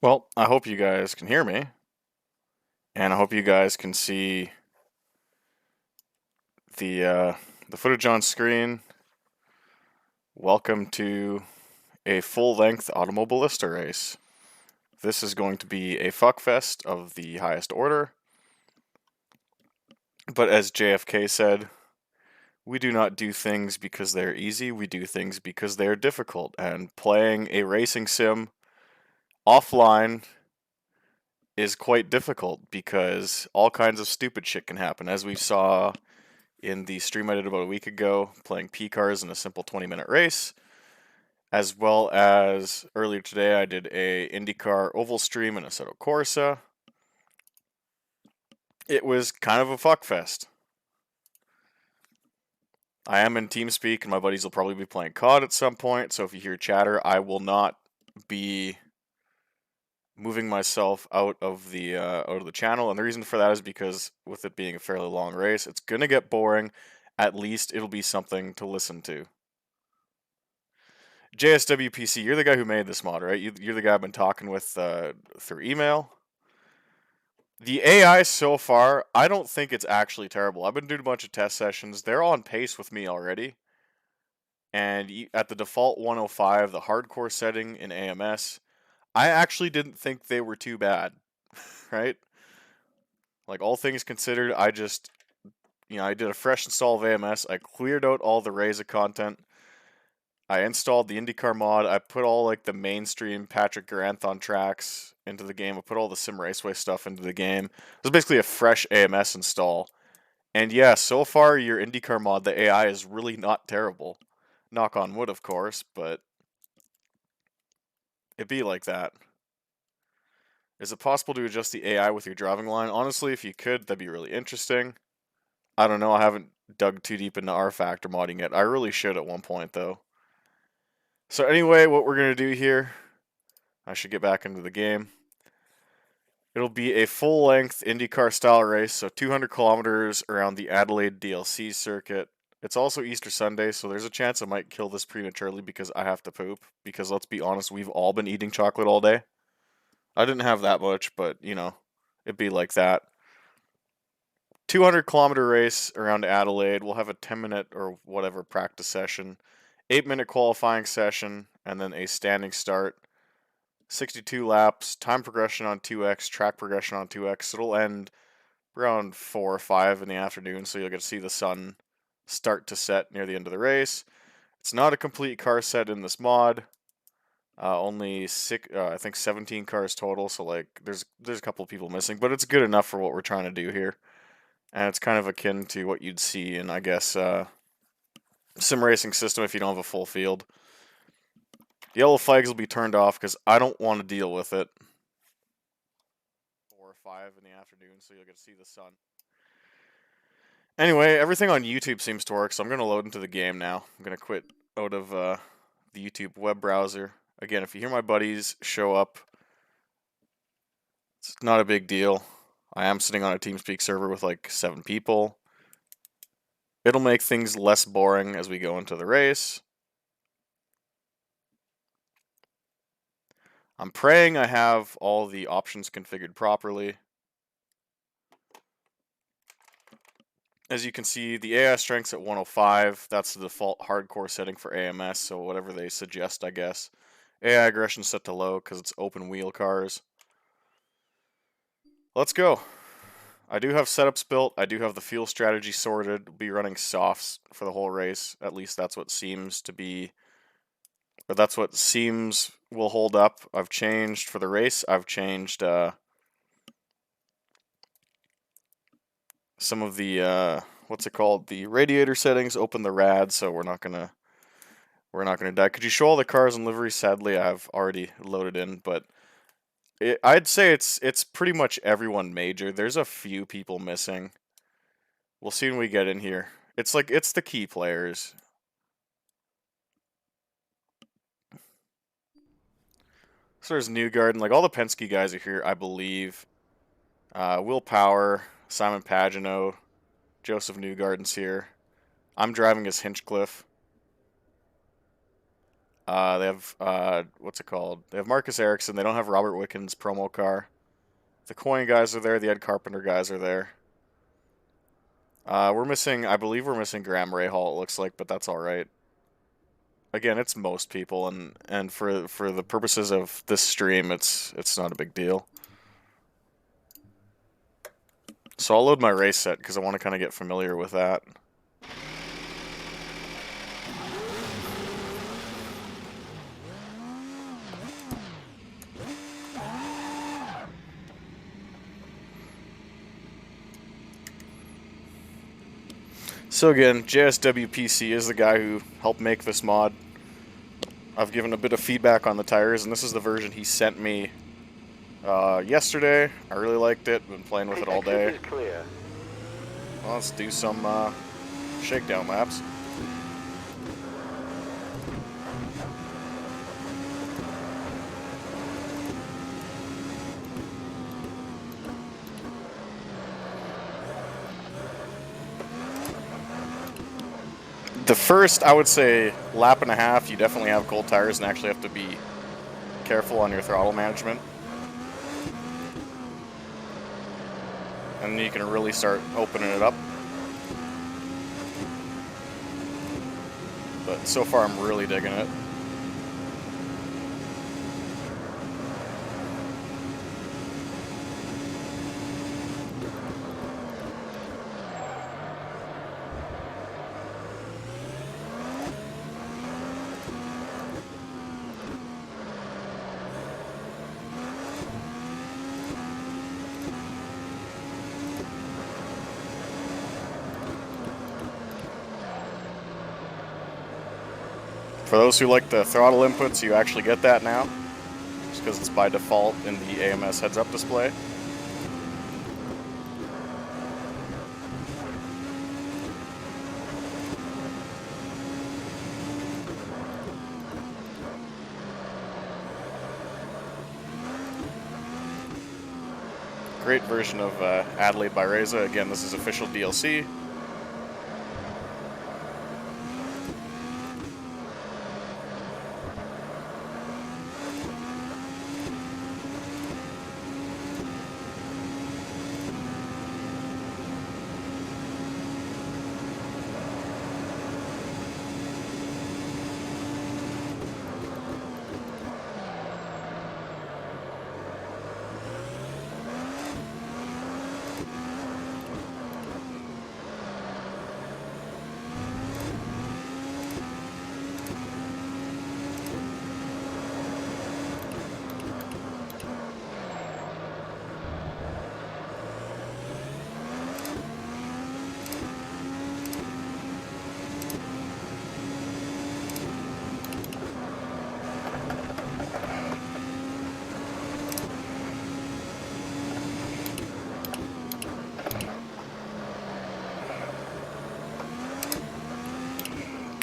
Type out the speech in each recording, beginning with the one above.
Well, I hope you guys can hear me, and I hope you guys can see the uh, the footage on screen. Welcome to a full-length Automobilista race. This is going to be a fuckfest of the highest order, but as JFK said, we do not do things because they're easy, we do things because they're difficult, and playing a racing sim offline is quite difficult because all kinds of stupid shit can happen, as we saw in the stream I did about a week ago, playing P cars in a simple 20-minute race, as well as earlier today I did a IndyCar oval stream in Assetto Corsa. It was kind of a fuckfest. I am in TeamSpeak, and my buddies will probably be playing COD at some point. So if you hear chatter, I will not be moving myself out of the channel. And the reason for that is because with it being a fairly long race, it's gonna get boring. At least it'll be something to listen to. JSWPC, you're the guy who made this mod, right? You're the guy I've been talking with through email. The AI so far, I don't think it's actually terrible. I've been doing a bunch of test sessions. They're on pace with me already. And at the default 105, the hardcore setting in AMS, I actually didn't think they were too bad, right? Like, all things considered, I did a fresh install of AMS. I cleared out all the Reza content. I installed the IndyCar mod. I put all like the mainstream Patrick Garanthon tracks into the game. I put all the Sim Raceway stuff into the game. It was basically a fresh AMS install. And yeah, so far your IndyCar mod, the AI is really not terrible. Knock on wood, of course, but it'd be like that. Is it possible to adjust the AI with your driving line? Honestly, if you could, that'd be really interesting. I don't know. I haven't dug too deep into R Factor modding yet. I really should at one point, though. So anyway, what we're going to do here, I should get back into the game. It'll be a full-length IndyCar style race, so 200 kilometers around the Adelaide DLC circuit. It's also Easter Sunday, so there's a chance I might kill this prematurely because I have to poop. Because let's be honest, we've all been eating chocolate all day. I didn't have that much, but it'd be like that. 200-kilometer race around Adelaide. We'll have a 10-minute or whatever practice session, 8-minute qualifying session, and then a standing start. 62 laps, time progression on 2x, track progression on 2x. It'll end around 4 or 5 in the afternoon, so you'll get to see the sun start to set near the end of the race. It's not a complete car set in this mod. Only I think 17 cars total, so like there's a couple of people missing, but it's good enough for what we're trying to do here. And it's kind of akin to what you'd see in, I guess, sim racing system if you don't have a full field. The yellow flags will be turned off because I don't want to deal with it. 4 or 5 in the afternoon, so you'll get to see the sun. Anyway, everything on YouTube seems to work, so I'm going to load into the game now. I'm going to quit out of the YouTube web browser. Again, if you hear my buddies show up, it's not a big deal. I am sitting on a TeamSpeak server with like 7 people. It'll make things less boring as we go into the race. I'm praying I have all the options configured properly. As you can see, the AI strength's at 105. That's the default hardcore setting for AMS, so whatever they suggest, I guess. AI aggression set to low because it's open wheel cars. Let's go. I do have setups built. I do have the fuel strategy sorted. We'll be running softs for the whole race. At least that's what seems to be, or that's what seems will hold up. I've changed for the race. I've changed some of the what's it called? The radiator settings. Open the rad, so we're not gonna die. Could you show all the cars and livery? Sadly, I've already loaded in, but I'd say it's pretty much everyone major. There's a few people missing. We'll see when we get in here. It's like it's the key players. So there's Newgarden, like all the Penske guys are here, I believe. Will Power, Simon Pagino, Joseph Newgarden's here. I'm driving as Hinchcliffe. They have what's it called? They have Marcus Ericsson. They don't have Robert Wickens' promo car. The Coin guys are there. The Ed Carpenter guys are there. We're missing, I believe we're missing Graham Rahal, it looks like, but that's all right. Again, it's most people, and for the purposes of this stream, it's not a big deal. So I'll load my race set because I want to kind of get familiar with that. So again, JSWPC is the guy who helped make this mod. I've given a bit of feedback on the tires, and this is the version he sent me yesterday. I really liked it. Been playing with it all day. Well, let's do some shakedown laps. The first, I would say, lap and a half, you definitely have cold tires and actually have to be careful on your throttle management. And then you can really start opening it up. But so far, I'm really digging it. For those who like the throttle inputs, you actually get that now, just because it's by default in the AMS heads-up display. Great version of Adelaide by Reza. Again, this is official DLC.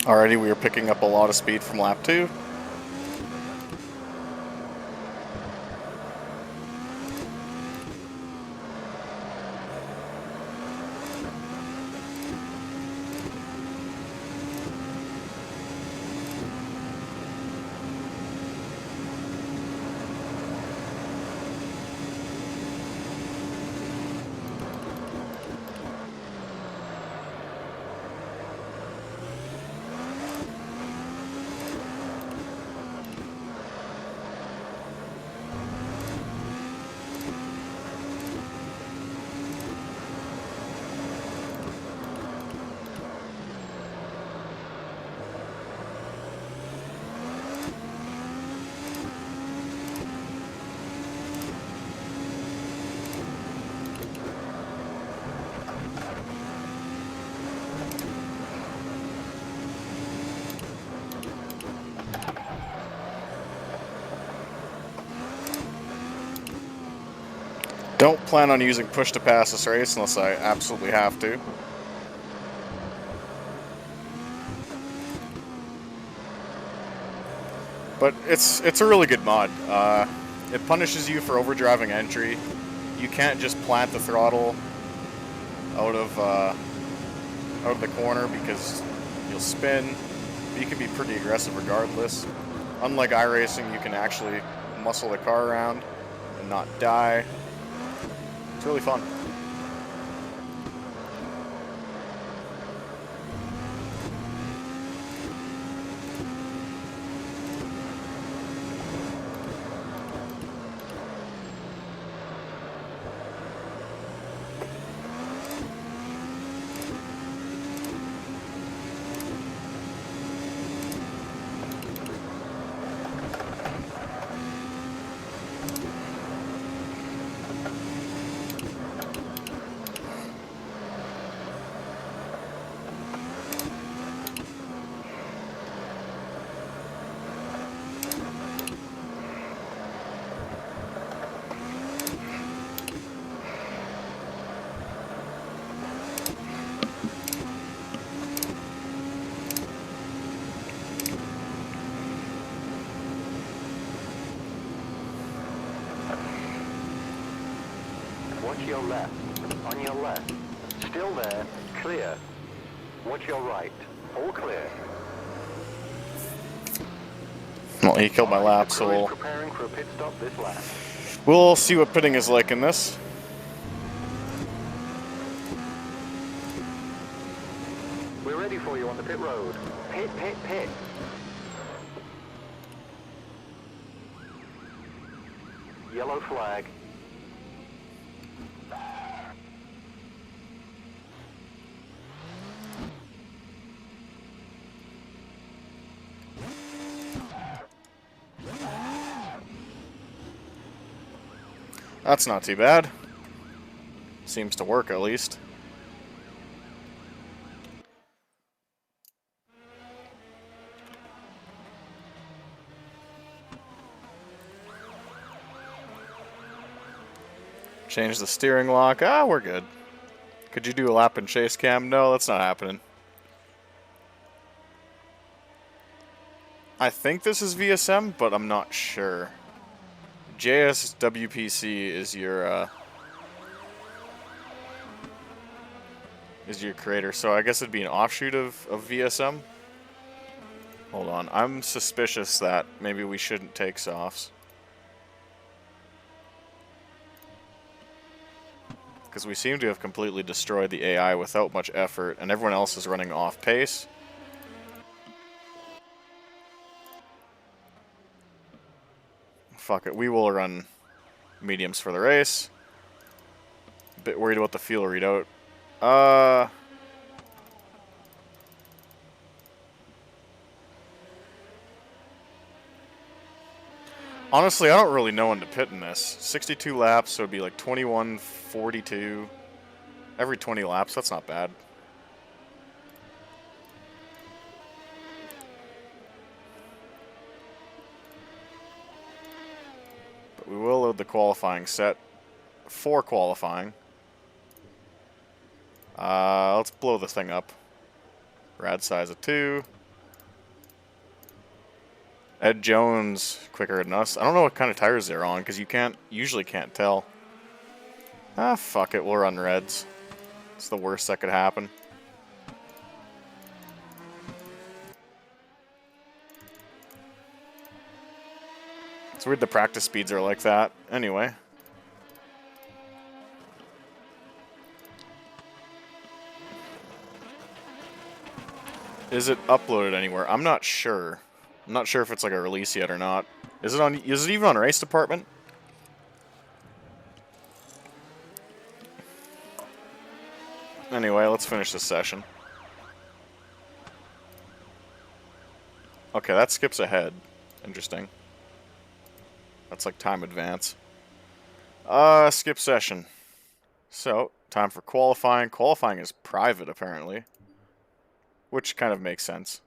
Alrighty, we are picking up a lot of speed from lap 2. Don't plan on using push to pass this race unless I absolutely have to. But it's a really good mod. It punishes you for overdriving entry. You can't just plant the throttle out of the corner because you'll spin. But you can be pretty aggressive regardless. Unlike iRacing, you can actually muscle the car around and not die. It's really fun. Watch your left. On your left. Still there. Clear. Watch your right. All clear. Well, he killed my lap, so Crew is preparing for a pit stop this lap. we'll see what pitting is like in this. We're ready for you on the pit road. Pit, pit, pit. Yellow flag. That's not too bad. Seems to work, at least. Change the steering lock. Ah, we're good. Could you do a lap and chase cam? No, that's not happening. I think this is VSM, but I'm not sure. JSWPC is your creator, so I guess it'd be an offshoot of VSM. Hold on, I'm suspicious that maybe we shouldn't take softs. Because we seem to have completely destroyed the AI without much effort, and everyone else is running off pace. Fuck it, we will run mediums for the race. A bit worried about the fuel readout. Honestly, I don't really know when to pit in this. 62 laps, so it'd be like 21:42. Every 20 laps, that's not bad. But we will load the qualifying set for qualifying. Let's blow this thing up. Rad size of 2. Ed Jones quicker than us. I don't know what kind of tires they're on because you usually can't tell. Ah, fuck it. We'll run reds. It's the worst that could happen. It's weird the practice speeds are like that. Anyway. Is it uploaded anywhere? I'm not sure. I'm not sure if it's like a release yet or not. Is it even on Race Department? Anyway, let's finish this session. Okay, that skips ahead. Interesting. That's like time advance. Skip session. So, time for qualifying. Qualifying is private, apparently. Which kind of makes sense.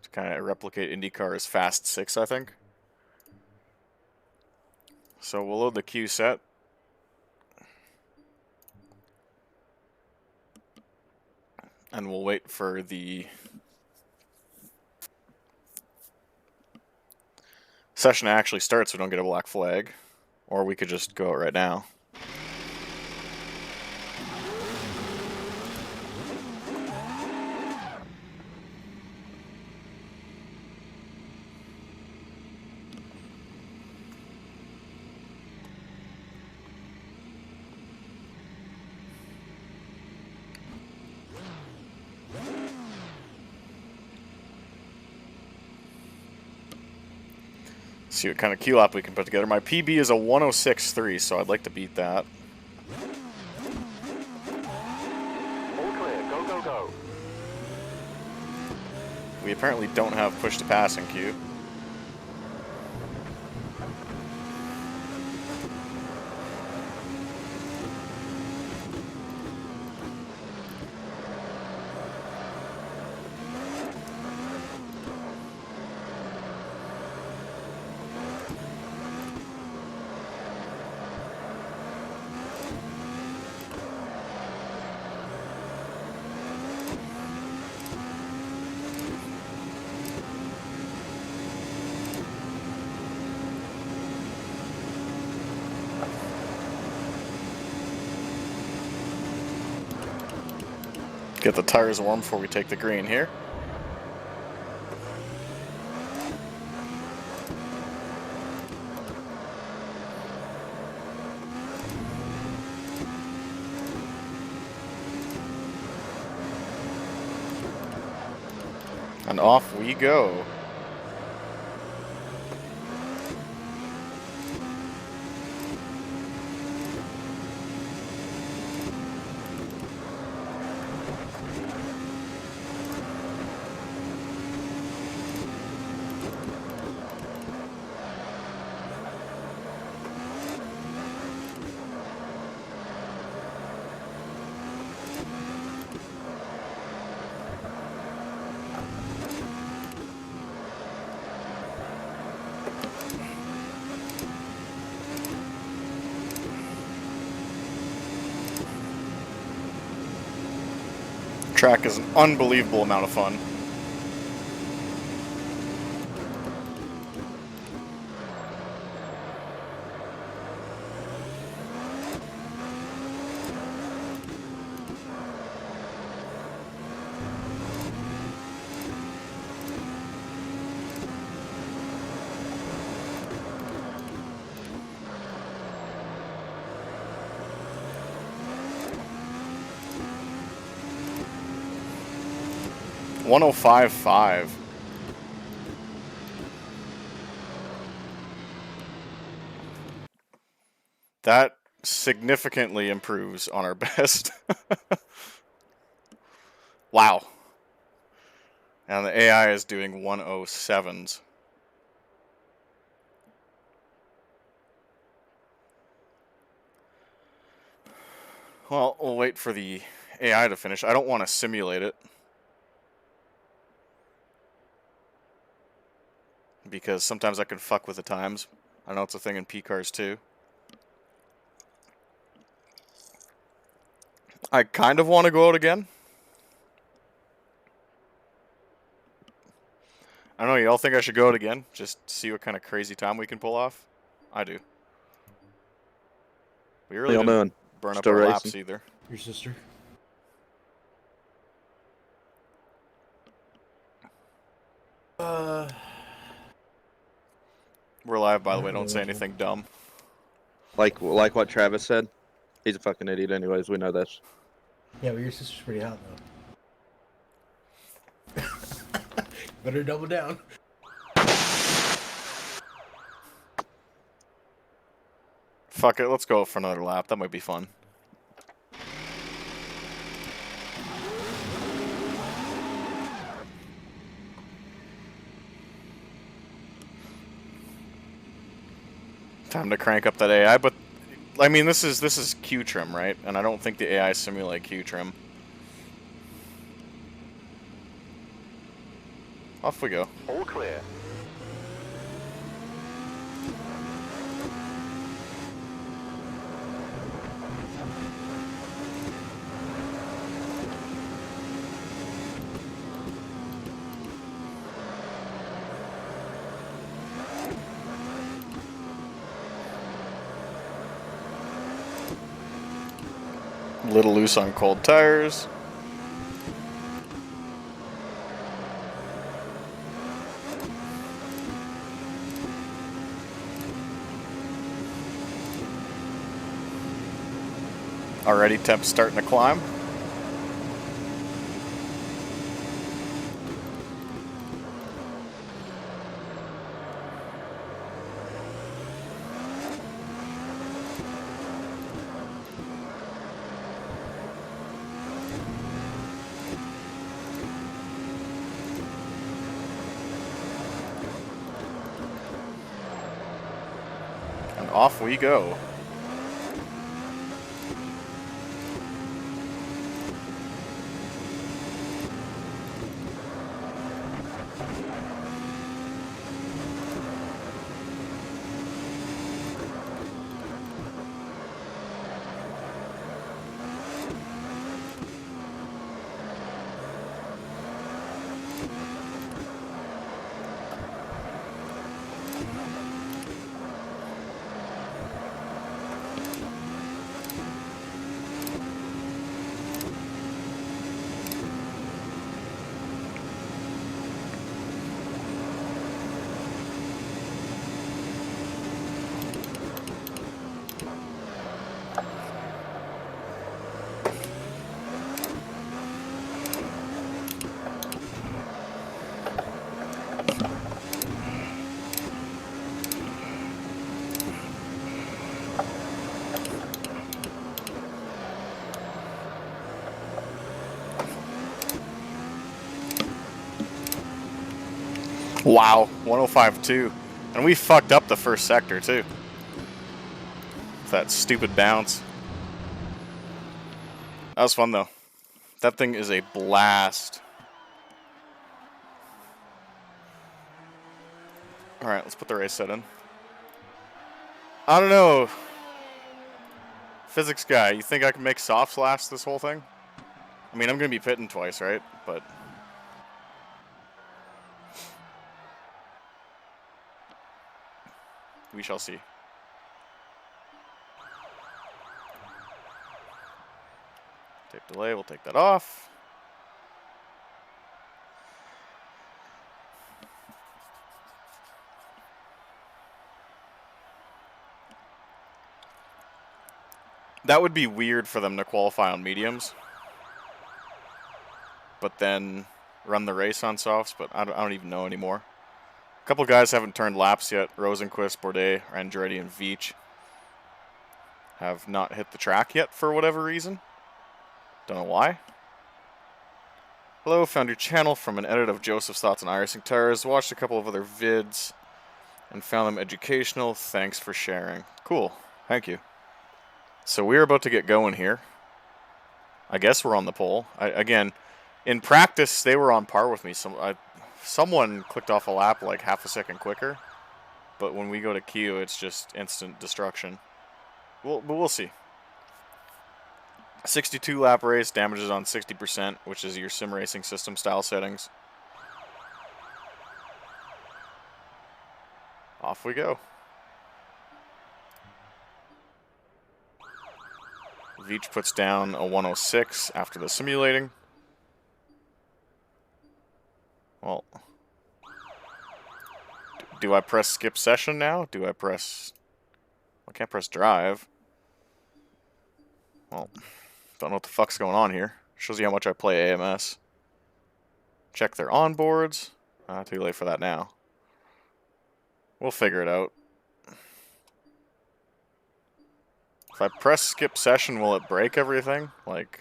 To kind of replicate IndyCar's Fast 6, I think. So we'll load the queue set. And we'll wait for the session to actually start so we don't get a black flag. Or we could just go out right now. See what kind of Q lap we can put together. My PB is a 106.3, so I'd like to beat that. All clear. Go, go, go. We apparently don't have push to pass in Q. Get the tires warm before we take the green here. And off we go. Track is an unbelievable amount of fun. .105.5. That significantly improves on our best. Wow. And the AI is doing 107s. Well, we'll wait for the AI to finish. I don't want to simulate it, because sometimes I can fuck with the times. I know it's a thing in P cars too. I kind of want to go out again. I don't know, y'all think I should go out again? Just see what kind of crazy time we can pull off? I do. We really y'all didn't doing? burn up Still our racing? laps either. Your sister? We're live, by the way. Don't say anything dumb. Like what Travis said. He's a fucking idiot anyways, we know this. Yeah, but your sister's pretty hot, though. Better double down. Fuck it, let's go for another lap. That might be fun. Time to crank up that AI, but I mean this is Q trim, right? And I don't think the AI simulate Q trim. Off we go. All clear. A little loose on cold tires. Already temps starting to climb. off we go. Wow, 105.2. And we fucked up the first sector, too. With that stupid bounce. That was fun, though. That thing is a blast. Alright, let's put the race set in. I don't know. Physics guy, you think I can make softs last this whole thing? I mean, I'm going to be pitting twice, right? But we shall see. Tape delay, we'll take that off. That would be weird for them to qualify on mediums, but then run the race on softs, but I don't even know anymore. A couple guys haven't turned laps yet. Rosenquist, Bourdais, Andretti, and Veach have not hit the track yet for whatever reason. Don't know why. Hello, found your channel from an edit of Joseph's Thoughts on iRacing Tires. Watched a couple of other vids and found them educational. Thanks for sharing. Cool. Thank you. So we're about to get going here. I guess we're on the pole. Again, in practice, they were on par with me. Someone clicked off a lap like half a second quicker. But when we go to queue, it's just instant destruction. But we'll see. 62 lap race, damages on 60%, which is your sim racing system style settings. Off we go. Veach puts down a 106 after the simulating. Well, do I press skip session now? Do I press... I can't press drive. Well, don't know what the fuck's going on here. Shows you how much I play AMS. Check their onboards. Too late for that now. We'll figure it out. If I press skip session, will it break everything? Like...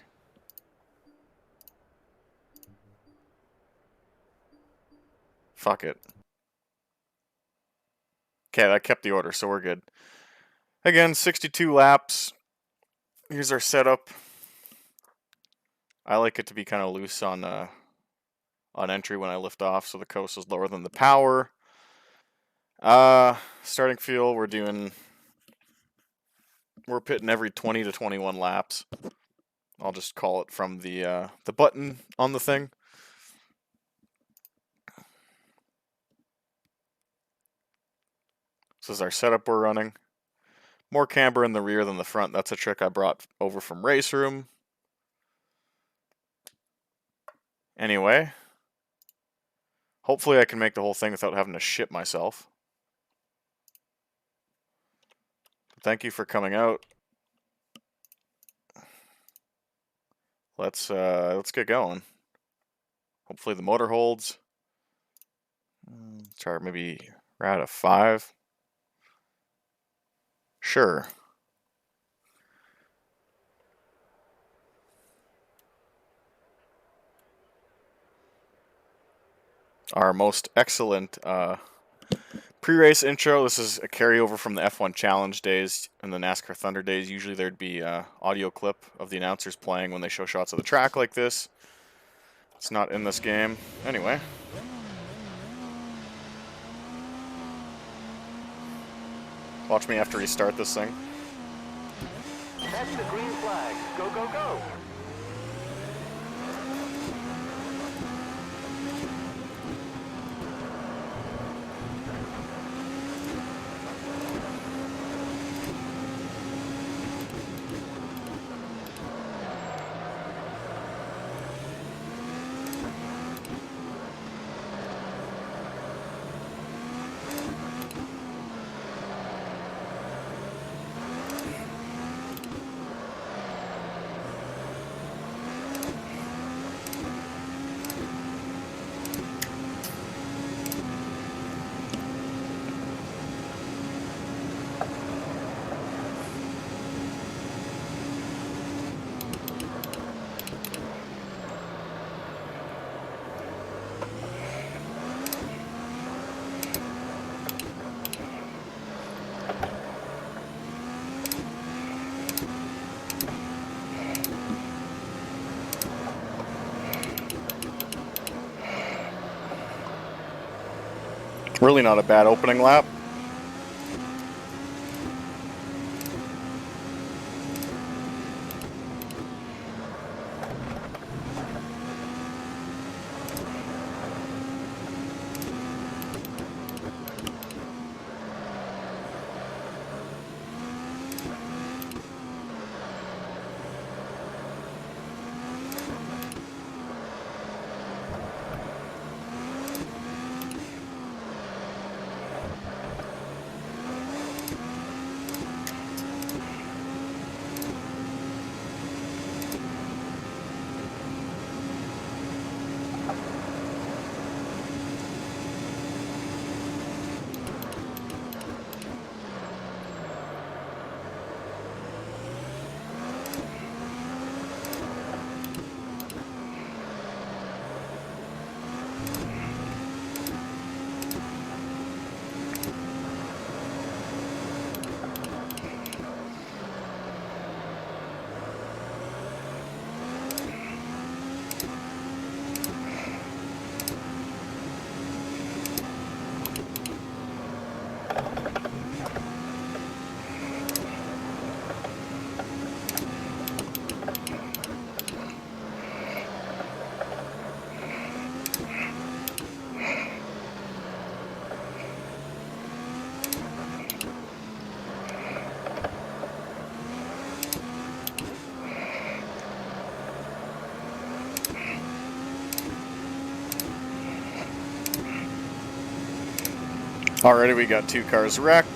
Fuck it. Okay, that kept the order, so we're good. Again, 62 laps. Here's our setup. I like it to be kind of loose on entry when I lift off, so the coast is lower than the power. Starting fuel, we're pitting every 20 to 21 laps. I'll just call it from the button on the thing. This is our setup we're running. More camber in the rear than the front. That's a trick I brought over from Race Room. Anyway, hopefully I can make the whole thing without having to shit myself. Thank you for coming out. Let's get going. Hopefully the motor holds. Try maybe we're at a 5. Sure. Our most excellent Pre-race intro. This is a carryover from the F1 Challenge days and the NASCAR Thunder days. Usually there'd be an audio clip of the announcers playing when they show shots of the track like this. It's not in this game. Anyway. Watch me have to restart this thing. That's the green flag. Go, go, go. Really not a bad opening lap. Already we got 2 cars wrecked.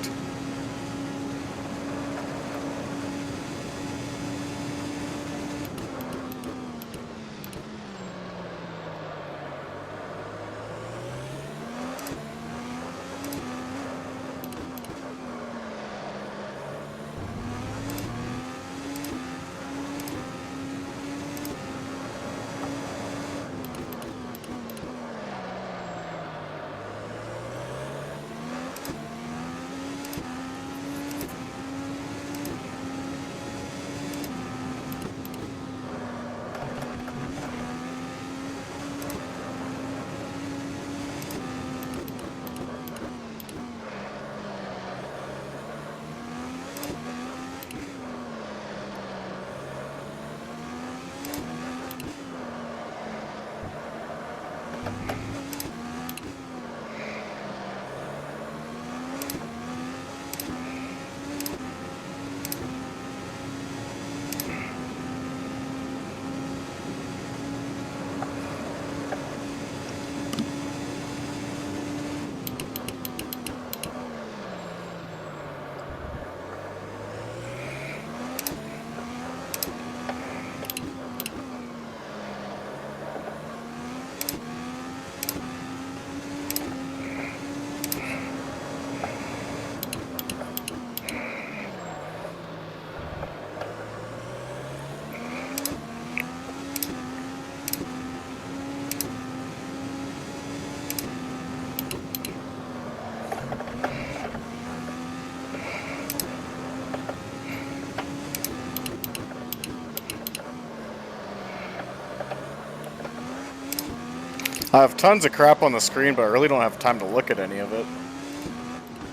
I have tons of crap on the screen, but I really don't have time to look at any of it.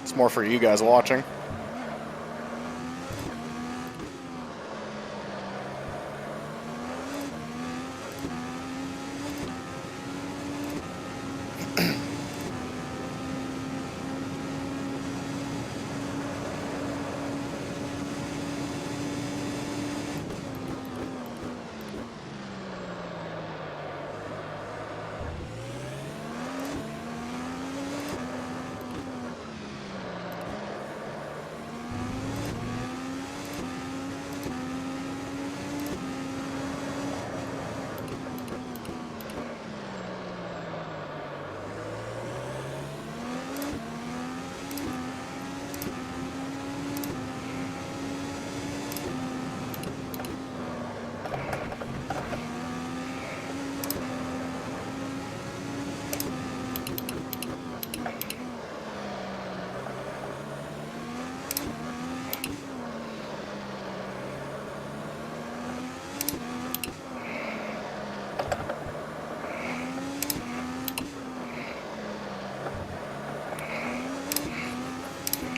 It's more for you guys watching.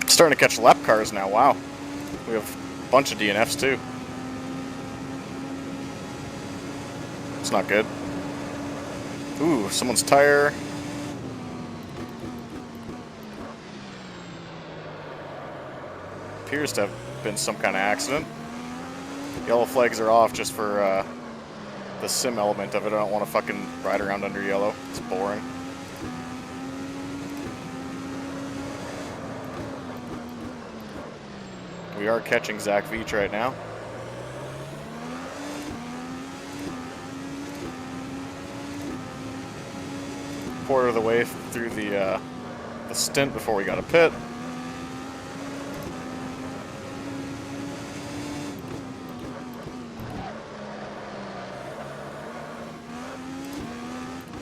Starting to catch lap cars now, wow. We have a bunch of DNFs too. It's not good. Ooh, someone's tire. Appears to have been some kind of accident. Yellow flags are off just for the sim element of it. I don't want to fucking ride around under yellow. It's boring. We are catching Zach Veach right now. Quarter of the way through the stint before we got a pit.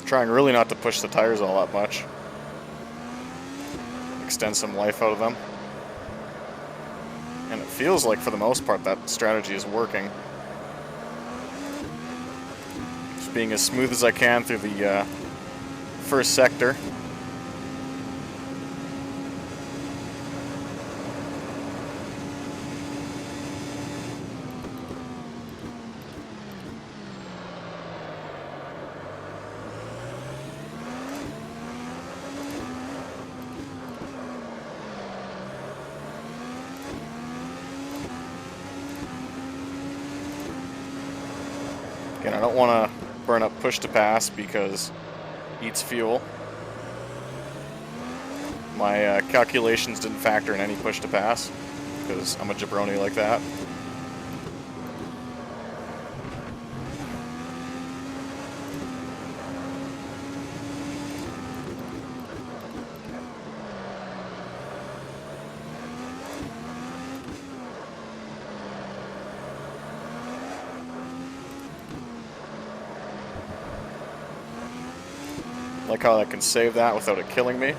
Trying really not to push the tires all that much. Extend some life out of them. And it feels like for the most part that strategy is working. Just being as smooth as I can through the first sector. Again, I don't want to burn up push to pass because it eats fuel. My calculations didn't factor in any push to pass because I'm a jabroni like that. Like how I can save that without it killing me.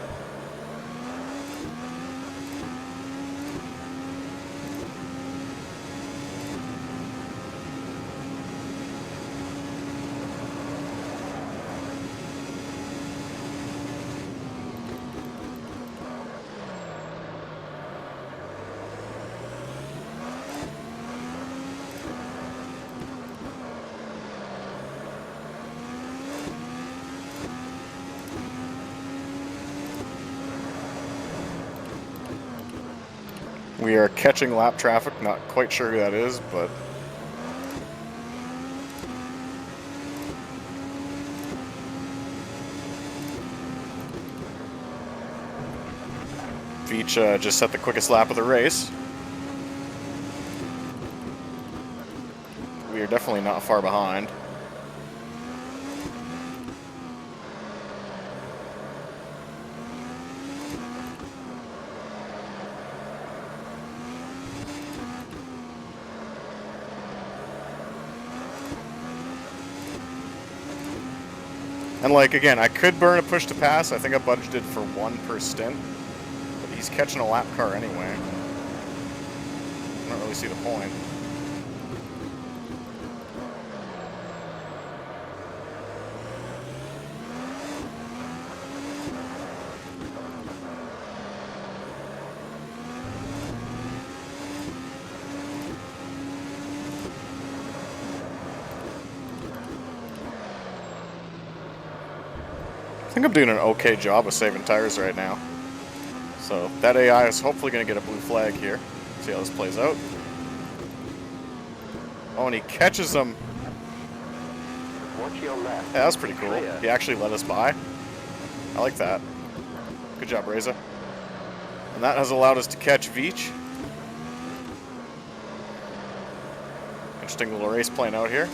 We are catching lap traffic, not quite sure who that is, but Veach just set the quickest lap of the race. We are definitely not far behind. And like, again, I could burn a push to pass. I think I budgeted for 1 per stint. But he's catching a lap car anyway. I don't really see the point. think I'm doing an okay job of saving tires right now. So that AI is hopefully going to get a blue flag here. See how this plays out. Oh, and he catches them. Watch your left. Yeah, that was pretty cool. Clear. He actually let us by. I like that. Good job, Reza. And that has allowed us to catch Veach. Interesting little race playing out here.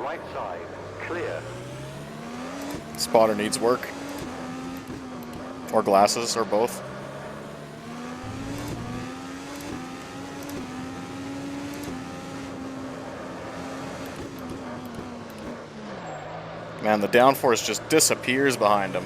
Right side. Clear. Spotter needs work. Or glasses, or both. Man, the downforce just disappears behind him.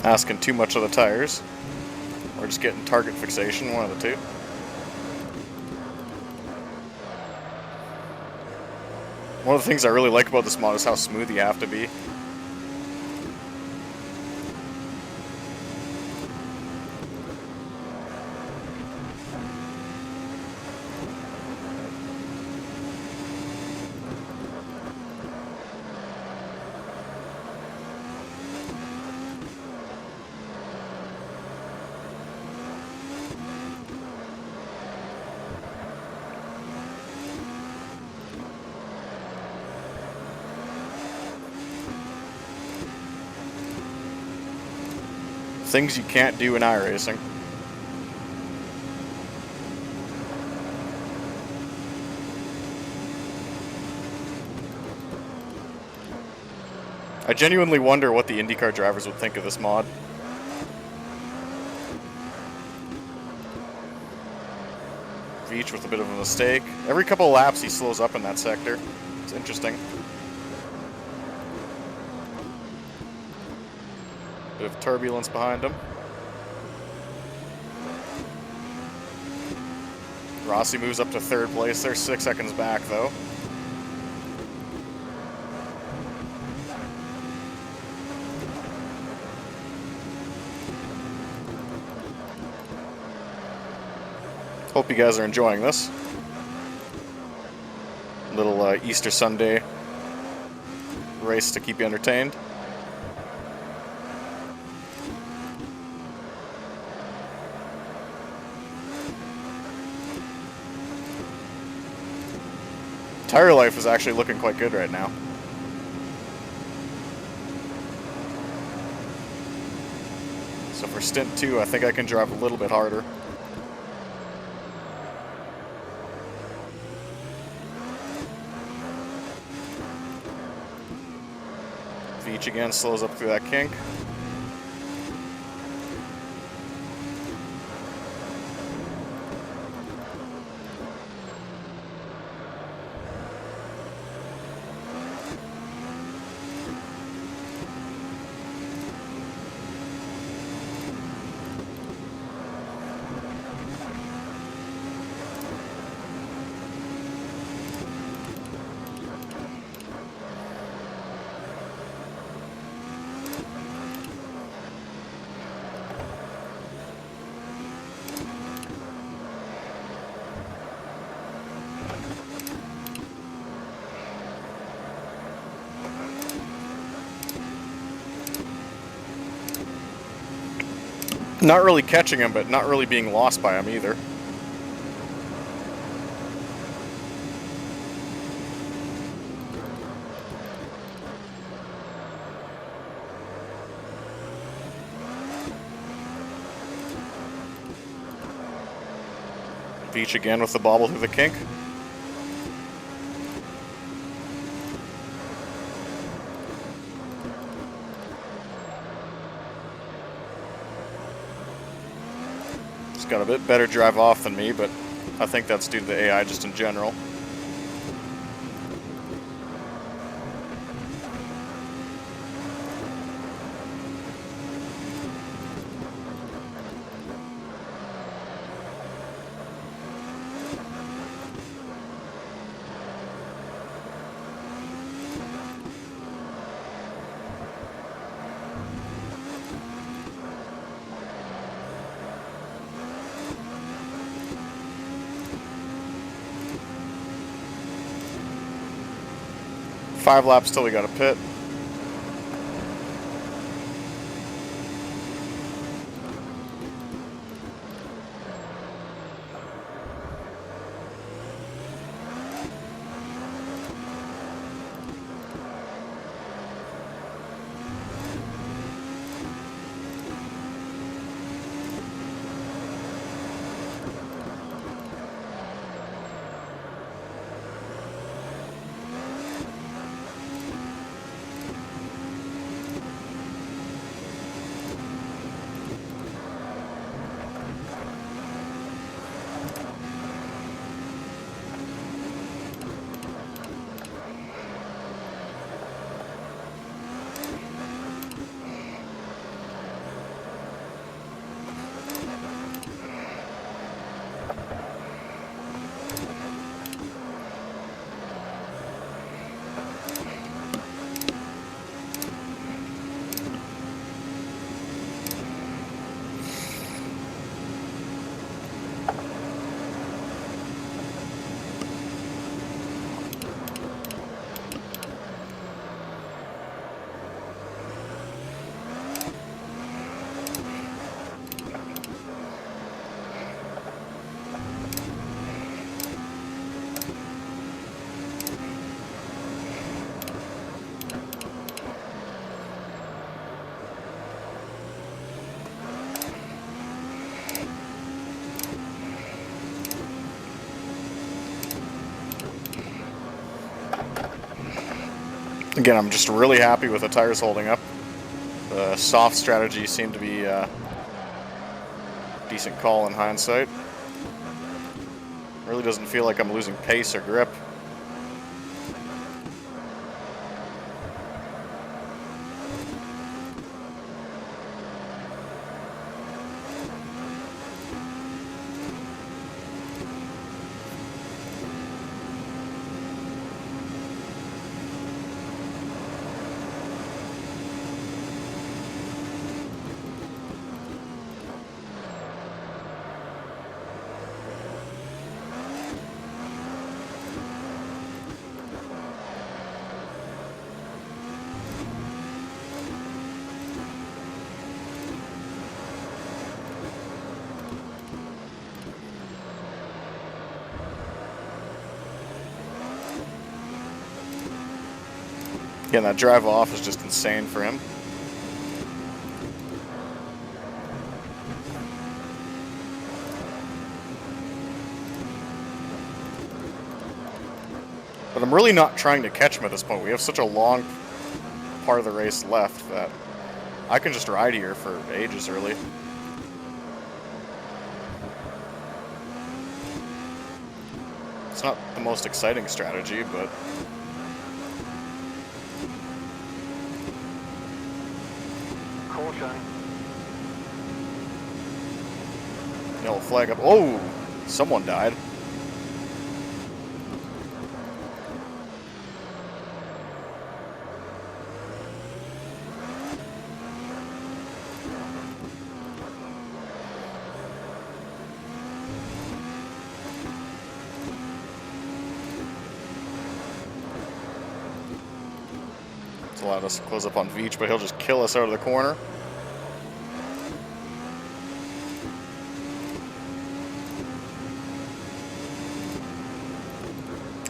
Asking too much of the tires. Or just getting target fixation, one of the two. One of the things I really like about this mod is how smooth you have to be. Things you can't do in iRacing. I genuinely wonder what the IndyCar drivers would think of this mod. Veach with a bit of a mistake. Every couple of laps he slows up in that sector. It's interesting. Bit of turbulence behind him. Rossi moves up to third place. They're 6 seconds back, though. Hope you guys are enjoying this. Little Easter Sunday race to keep you entertained. Tire life is actually looking quite good right now. So for stint 2, I think I can drive a little bit harder. Veach again slows up through that kink. Not really catching him, but not really being lost by him either. Beach again with the bobble through the kink. He's got a bit better drive off than me, but I think that's due to the AI just in general. Five laps till we got a pit. Again, I'm just really happy with the tires holding up. The soft strategy seemed to be a decent call in hindsight. Really doesn't feel like I'm losing pace or grip. Again, that drive off is just insane for him. But I'm really not trying to catch him at this point. We have such a long part of the race left that I can just ride here for ages, really. It's not the most exciting strategy, but Caution. yellow flag up. Oh, someone died. It's allowed us to close up on Veach, but he'll just kill us out of the corner.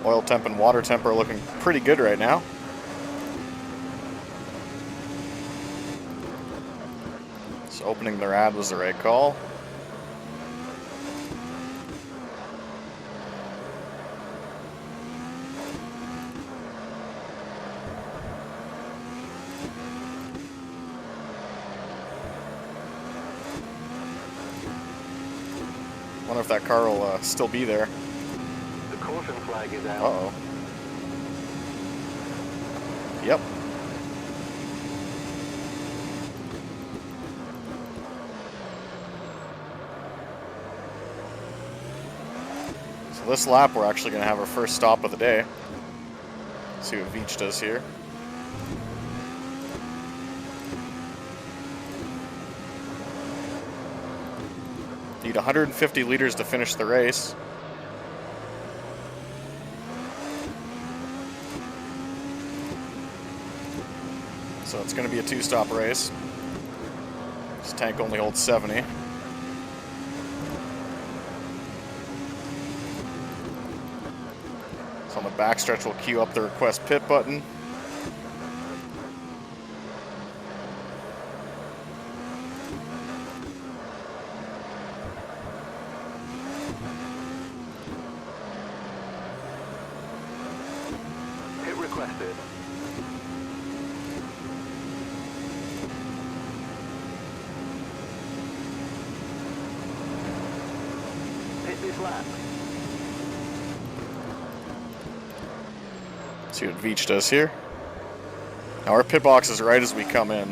Oil temp and water temp are looking pretty good right now. So opening the rad was the right call. Wonder if that car will still be there. The caution flag is out. Uh-oh. Yep. So this lap, we're actually going to have our first stop of the day. See what Veach does here. Need 150 liters to finish the race. So it's going to be a two-stop race. This tank only holds 70. So on the backstretch, we'll queue up the request pit button. Pit requested. Pit this lap. See what Veach does here. Now our pit box is right as we come in.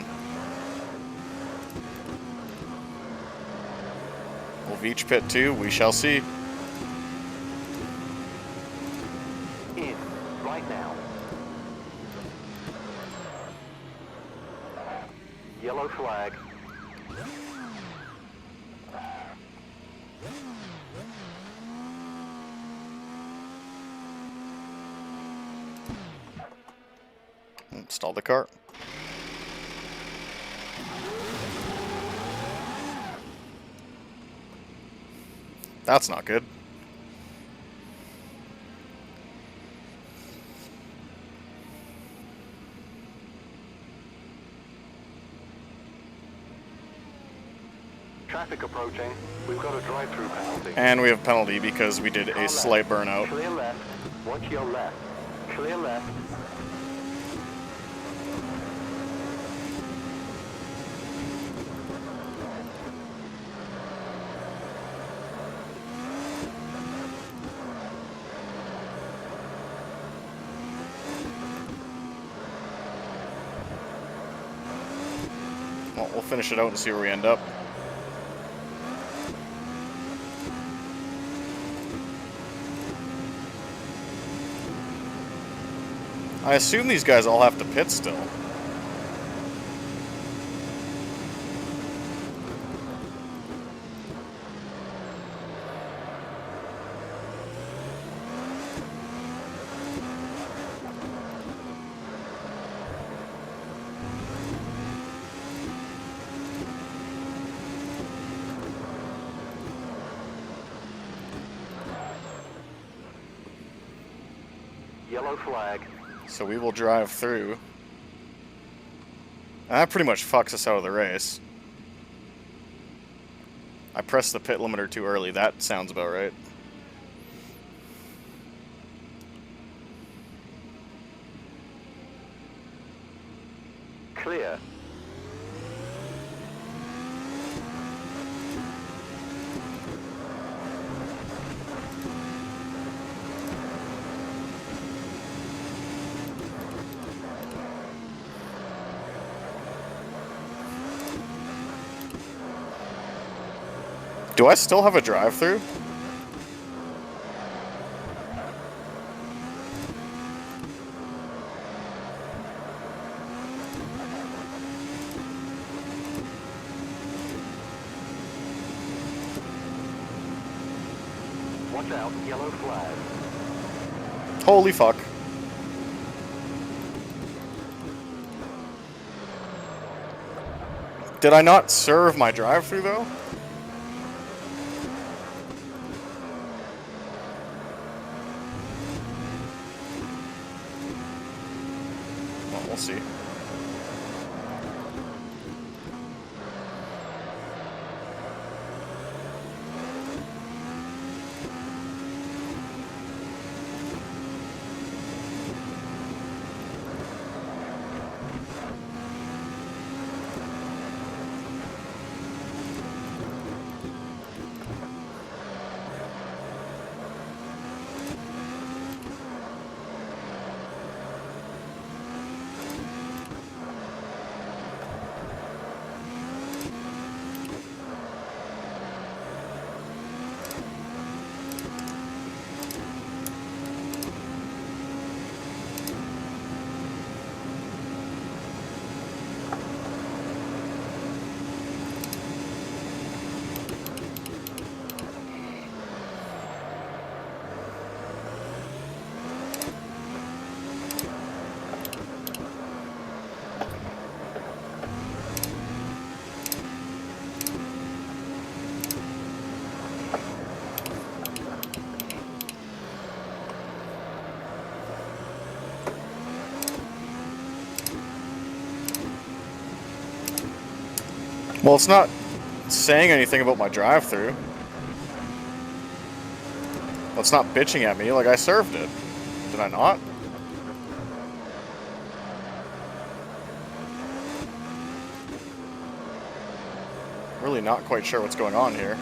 Will Veach pit too? We shall see. In. Right now. Yellow flag. Install the car. That's not good. Traffic approaching. We've got a drive-through penalty. And we have penalty because we did Car a left. slight burnout. Clear left. Watch your left. Clear left. Well, we'll finish it out and see where we end up. I assume these guys all have to pit still. Yellow flag. So we will drive through. That pretty much fucks us out of the race. I pressed the pit limiter too early. That sounds about right. Clear. Do I still have a drive-through? Watch out. Yellow flag. Holy fuck. Did I not serve my drive-through though? We'll see. Well, it's not saying anything about my drive-through. Well, it's not bitching at me like I served it. Did I not? Really not quite sure what's going on here.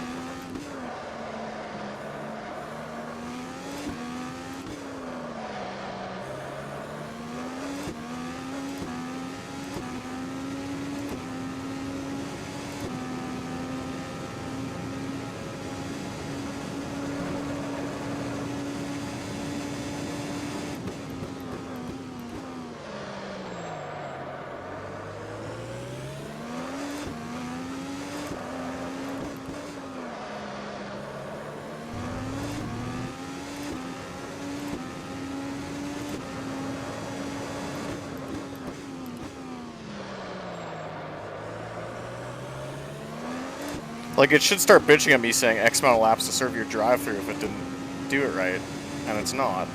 Like, it should start bitching at me saying X amount of laps to serve your drive-through if it didn't do it right. And it's not.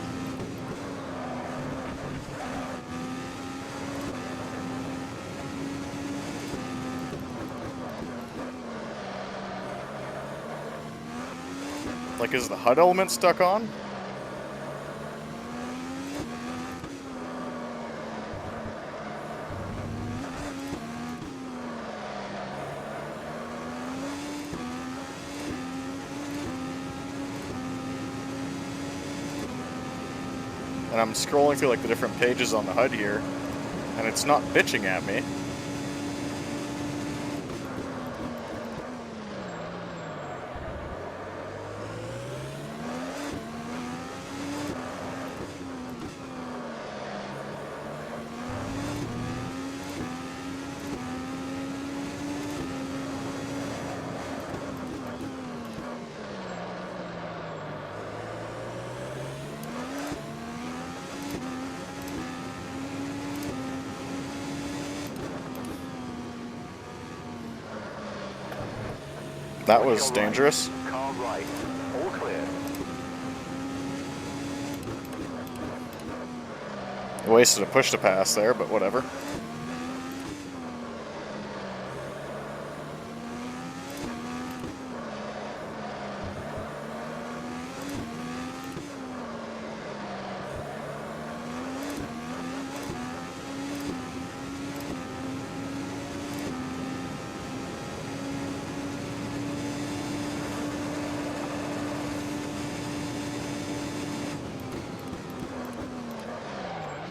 Like, is the HUD element stuck on? And I'm scrolling through like the different pages on the HUD here, and it's not bitching at me. That was Watch your right. dangerous. Car right. All clear. Wasted a push to pass there, but whatever.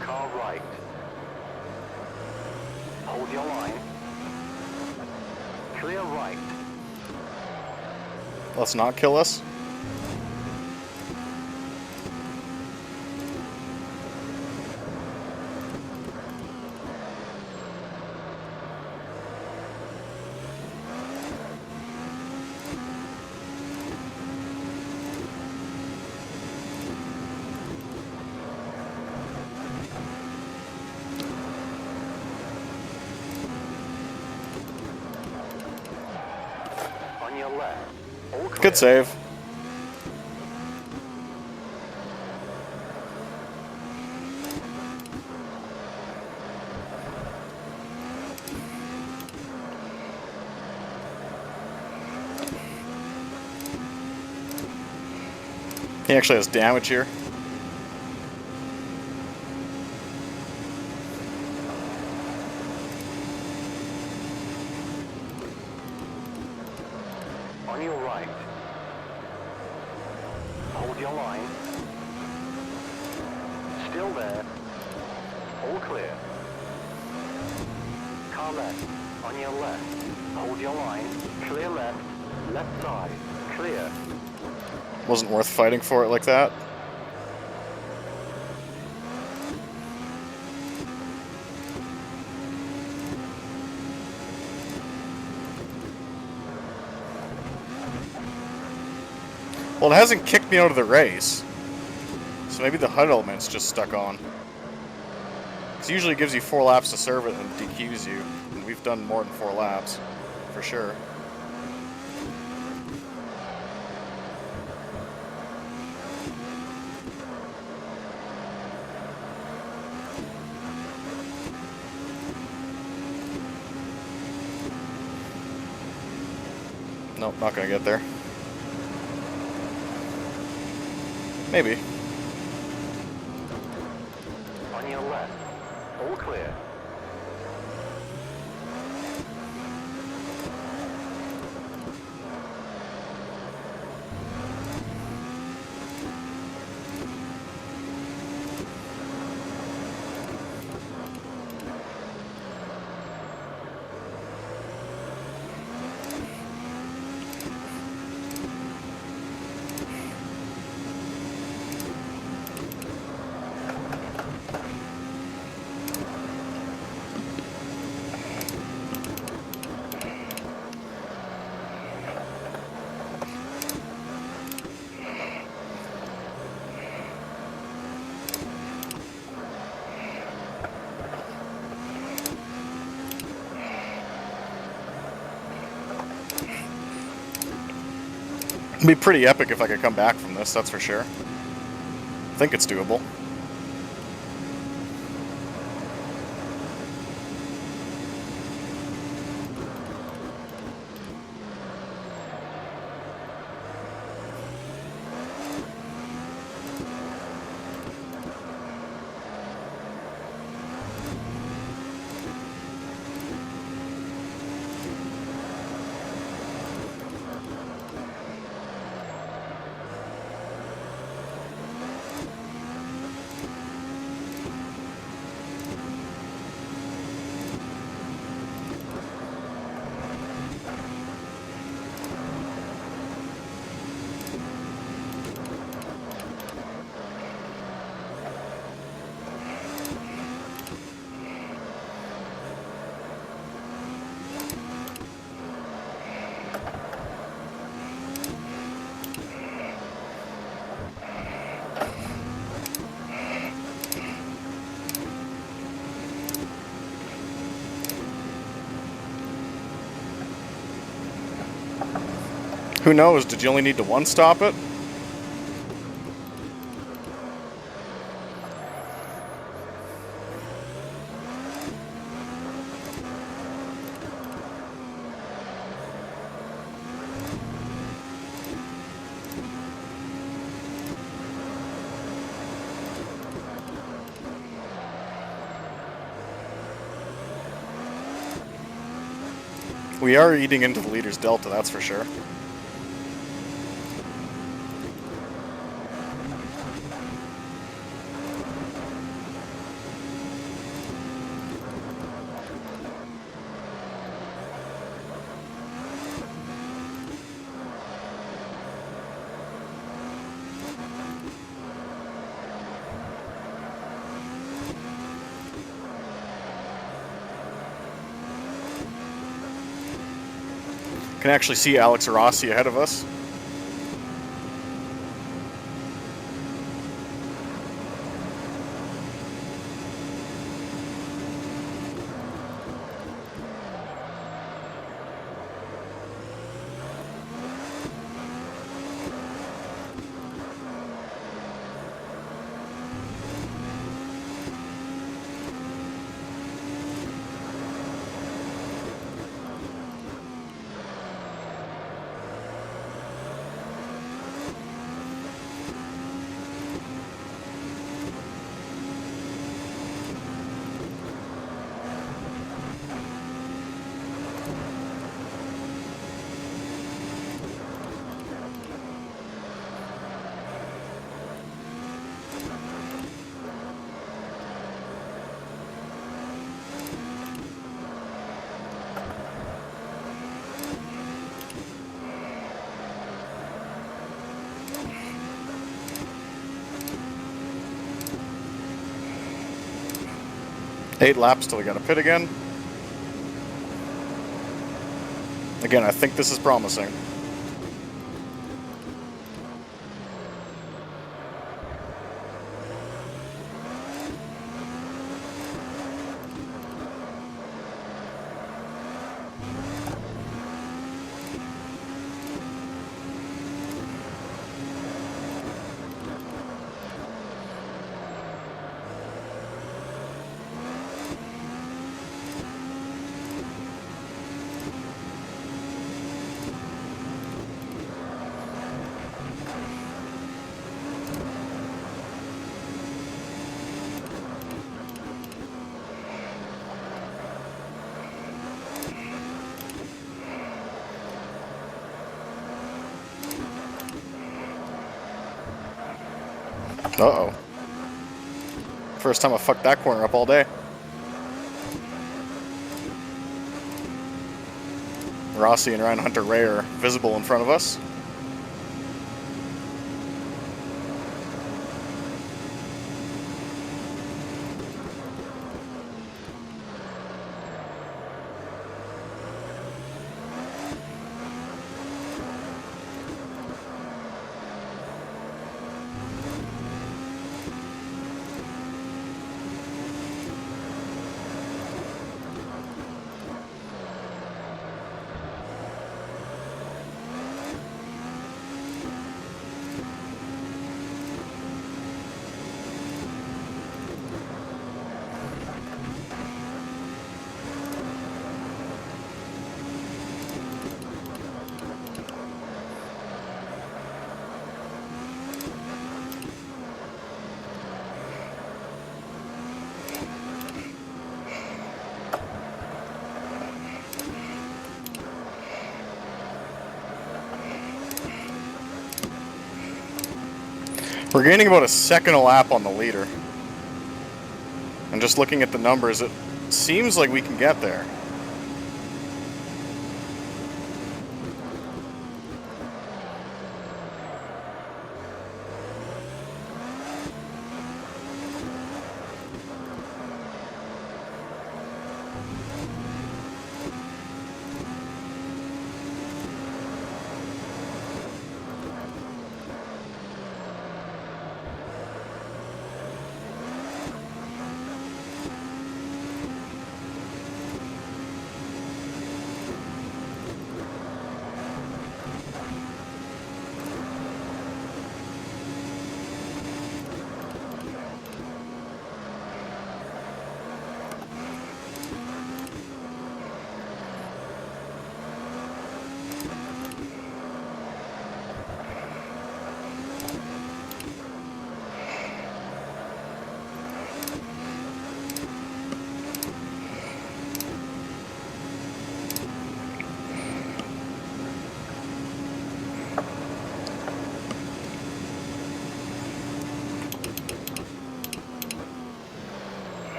Car right. Hold your line. Clear right. Let's not kill us. On your left. All clear. Good save. He actually has damage here. On your right. Hold your line. Still there. All clear. Car left. On your left. Hold your line. Clear left. Left side. Clear. Wasn't worth fighting for it like that. Well, it hasn't kicked me out of the race. So maybe the HUD element's just stuck on. Because usually it gives you 4 laps to serve it and DQs you. And we've done more than 4 laps, for sure. Nope, not gonna get there. Maybe. On your left. All clear. It'd be pretty epic if I could come back from this, that's for sure. I think it's doable. Who knows? Did you only need to one stop it? We are eating into the leader's delta, that's for sure. Can actually see Alex Rossi ahead of us. 8 laps till we got to pit again. Again, I think this is promising. Uh-oh. First time I fucked that corner up all day. Rossi and Ryan Hunter-Reay are visible in front of us. We're gaining about a second a lap on the leader. And just looking at the numbers, it seems like we can get there.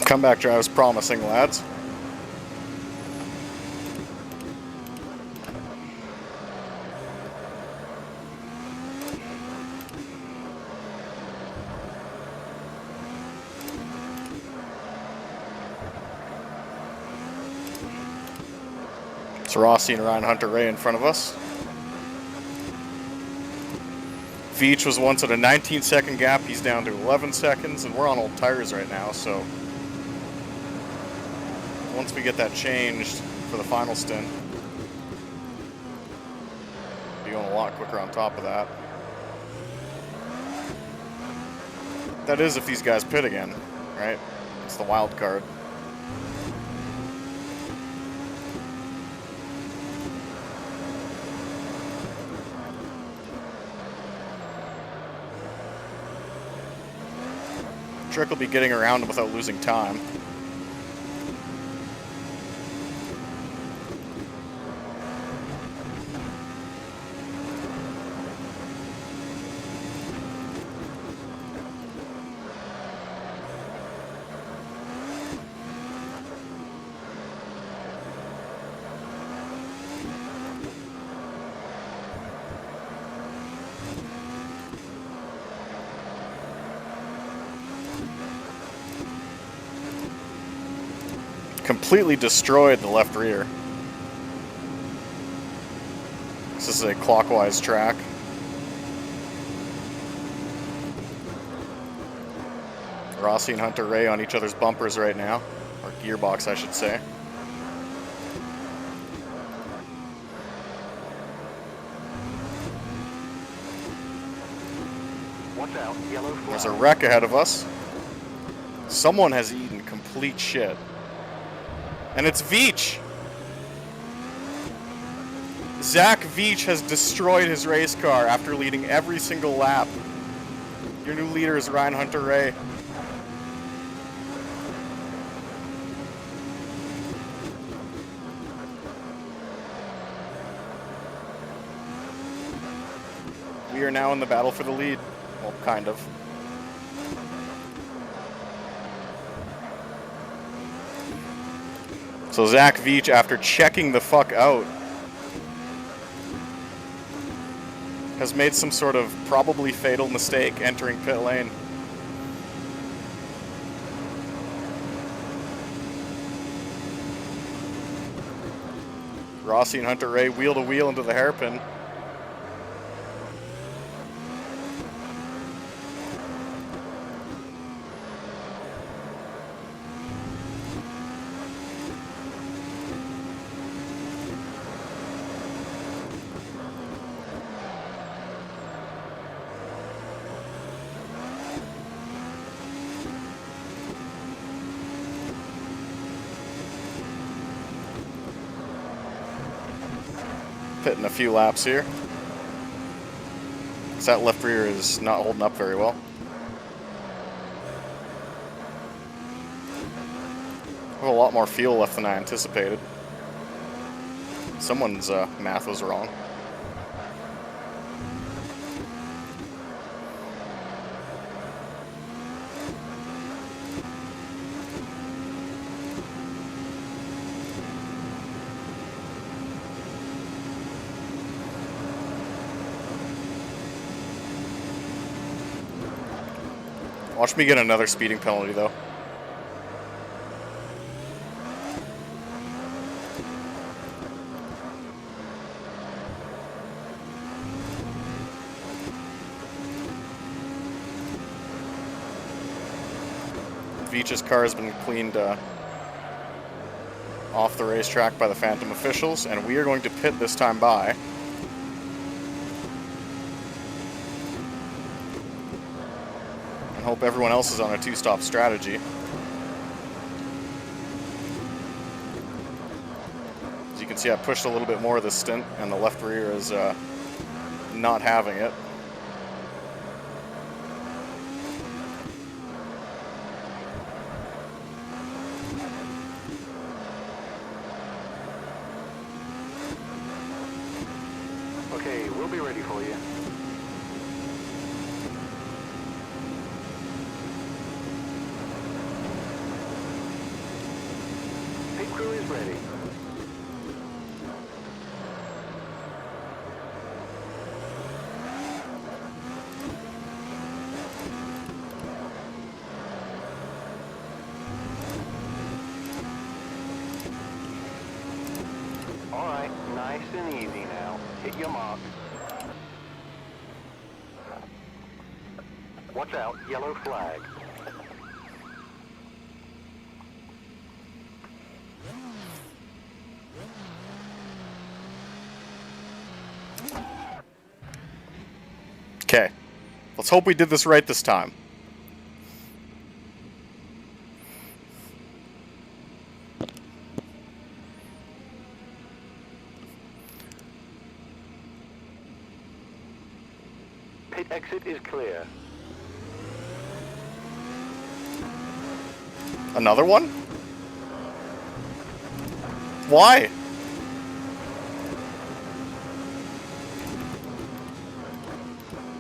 Comeback drive is promising, lads. It's Rossi and Ryan Hunter-Reay in front of us. Veach was once at a 19-second gap. He's down to 11 seconds, and we're on old tires right now, so once we get that changed for the final stint, we'll be going a lot quicker on top of that. That is if these guys pit again, right? It's the wild card. Trick will be getting around without losing time. completely destroyed the left rear. This is a clockwise track. Rossi and Hunter Ray on each other's bumpers right now. Or gearbox, I should say. Watch out, yellow flag. There's a wreck ahead of us. Someone has eaten complete shit. And it's Veach! Zach Veach has destroyed his race car after leading every single lap. Your new leader is Ryan Hunter Ray. We are now in the battle for the lead. Well, kind of. So Zach Veach, after checking the fuck out, has made some sort of probably fatal mistake entering pit lane. Rossi and Hunter Ray wheel to wheel into the hairpin. Pitting a few laps here. Because that left rear is not holding up very well. I have a lot more fuel left than I anticipated. Someone's math was wrong. Watch me get another speeding penalty, though. Veach's car has been cleaned off the racetrack by the Phantom officials, and we are going to pit this time by. And hope everyone else is on a two-stop strategy. As you can see, I pushed a little bit more this stint, and the left rear is not having it. Okay, we'll be ready for you. Pit crew is ready. All right, nice and easy now. Hit your mark. Watch out, yellow flag. Okay, let's hope we did this right this time. Pit exit is clear. Another one? Why?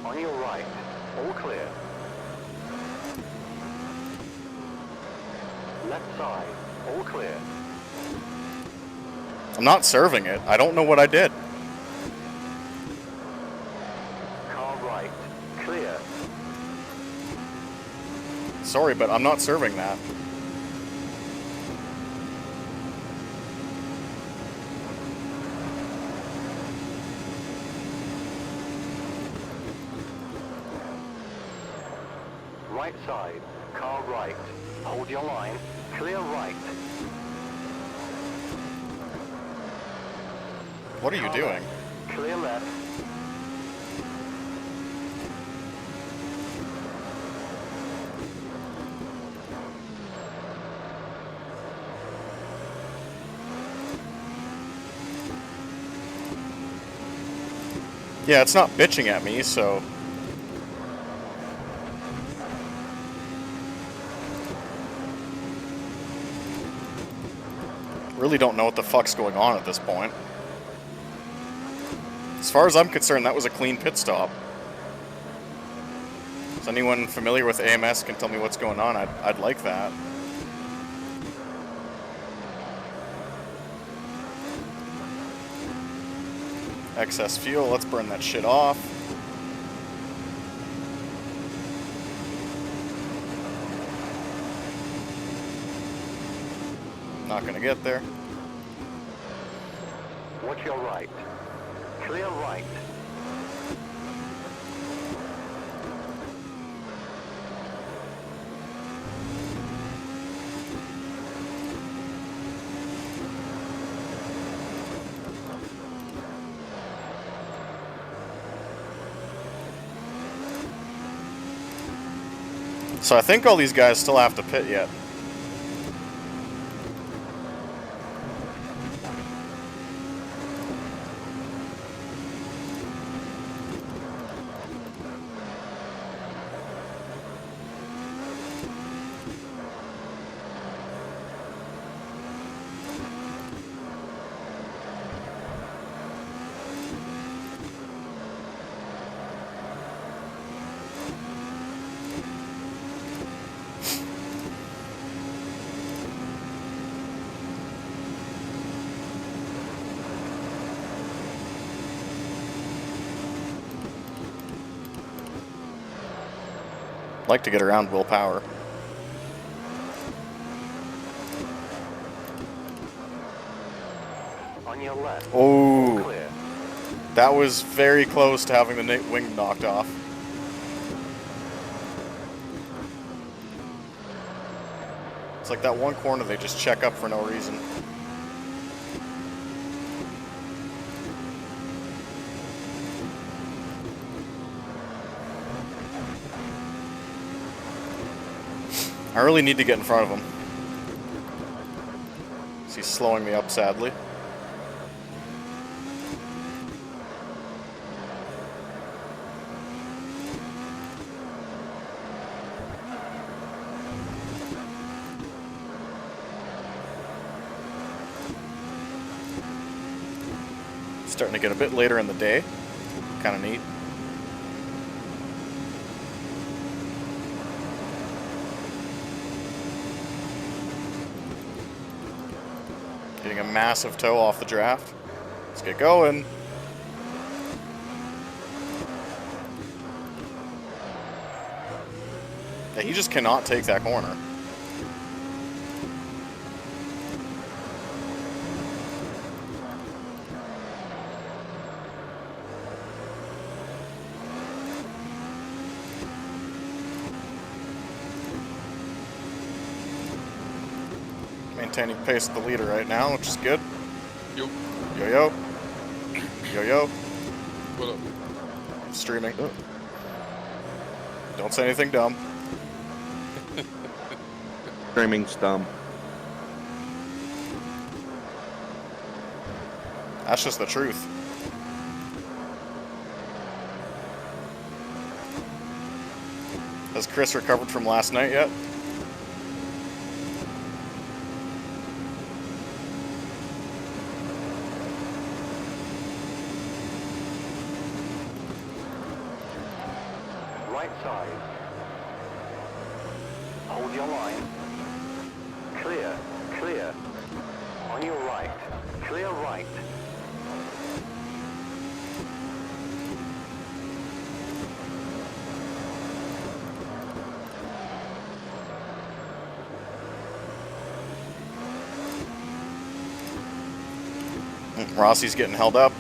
On your right, all clear. Left side, all clear. I'm not serving it. I don't know what I did. Car right, clear. Sorry, but I'm not serving that. Right side, car right. Hold your line. Clear right. What are you Car doing? left. Clear left. Yeah, it's not bitching at me, so... Really don't know what the fuck's going on at this point. As far as I'm concerned, that was a clean pit stop. Is anyone familiar with AMS can tell me what's going on? I'd like that. Excess fuel, let's burn that shit off. Not gonna get there. Watch your right. Clear right. So I think all these guys still have to pit yet. Like to get around willpower. On your left. Oh, Clear. that was very close to having the wing knocked off. It's like that one corner they just check up for no reason. I really need to get in front of him. He's slowing me up, sadly. Starting to get a bit later in the day. Kind of neat. Getting a massive tow off the draft. Let's get going. Yeah, he just cannot take that corner. Maintaining pace with the leader right now, which is good. Yo, Yo-yo. Yo-yo. what up? Streaming. Don't say anything dumb. Screaming stump. That's just the truth. Has Chris recovered from last night yet? Right side. Hold your line. Clear. Clear. On your right. Clear right. Rossi's getting held up.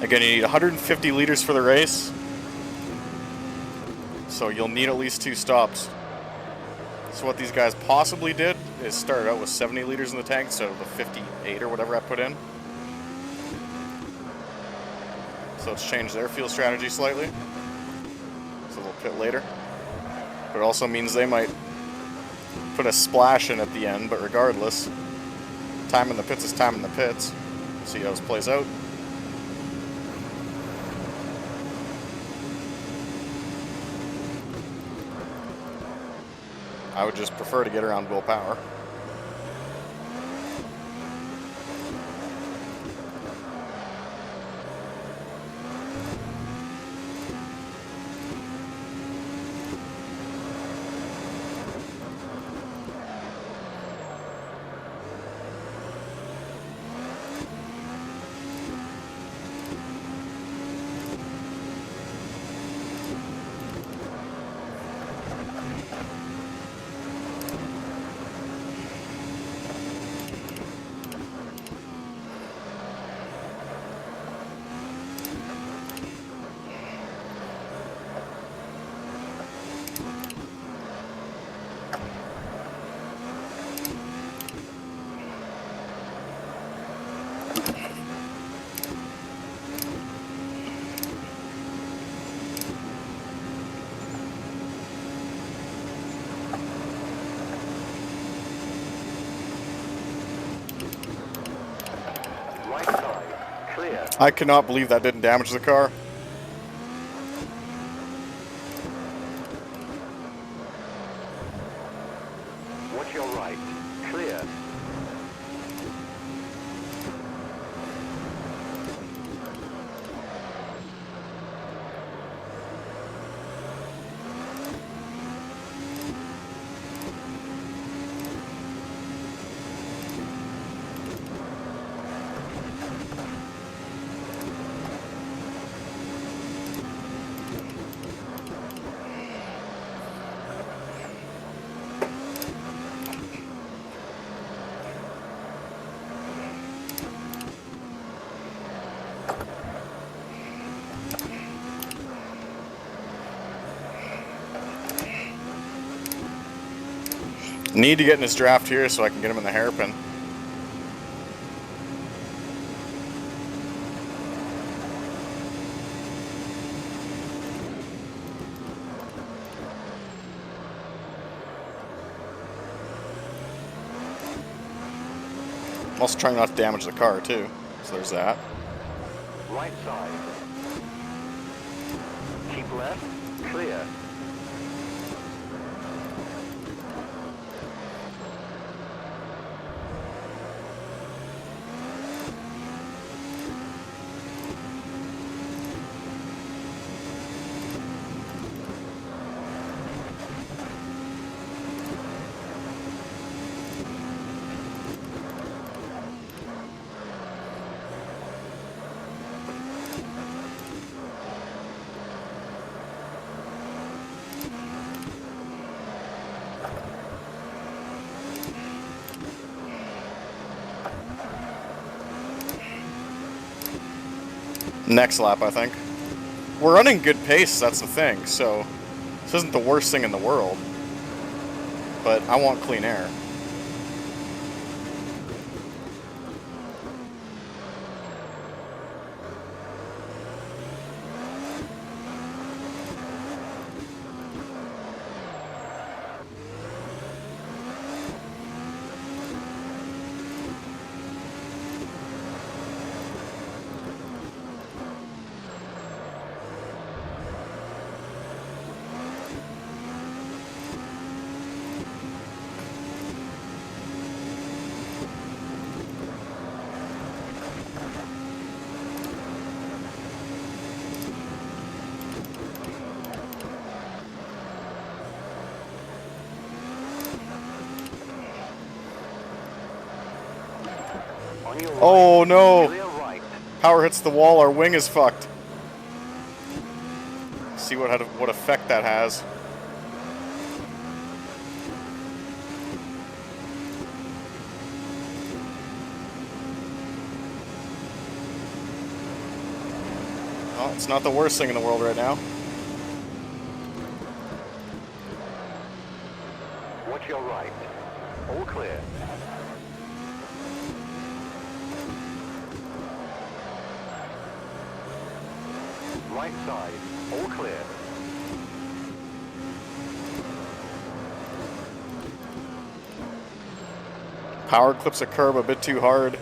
Again, you need 150 liters for the race, so you'll need at least 2 stops. So what these guys possibly did is start out with 70 liters in the tank, so the 58 or whatever I put in. So it's changed their fuel strategy slightly. So they'll pit later. But it also means they might put a splash in at the end, but regardless, time in the pits is time in the pits. See how this plays out. I would just prefer to get around willpower. Right side, clear. I cannot believe that didn't damage the car. Watch your right, clear. Need to get in his draft here so I can get him in the hairpin. I'm also trying not to damage the car too, so there's that. Right side. Keep left, clear. Next lap, I think. We're running good pace, that's the thing, so this isn't the worst thing in the world. But I want clean air. On your right, Oh no! clear right. Power hits the wall, our wing is fucked. See what effect that has. Well, it's not the worst thing in the world right now. Watch your right. All clear. Right side. All clear. Power clips a curb a bit too hard.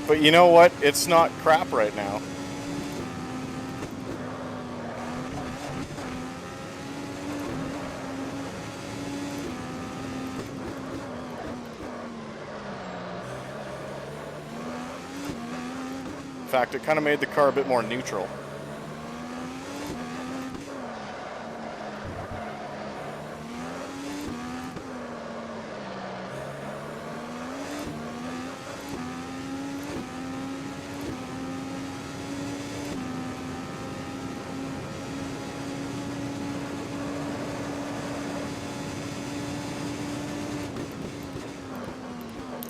But you know what? It's not crap right now. In fact, it kind of made the car a bit more neutral.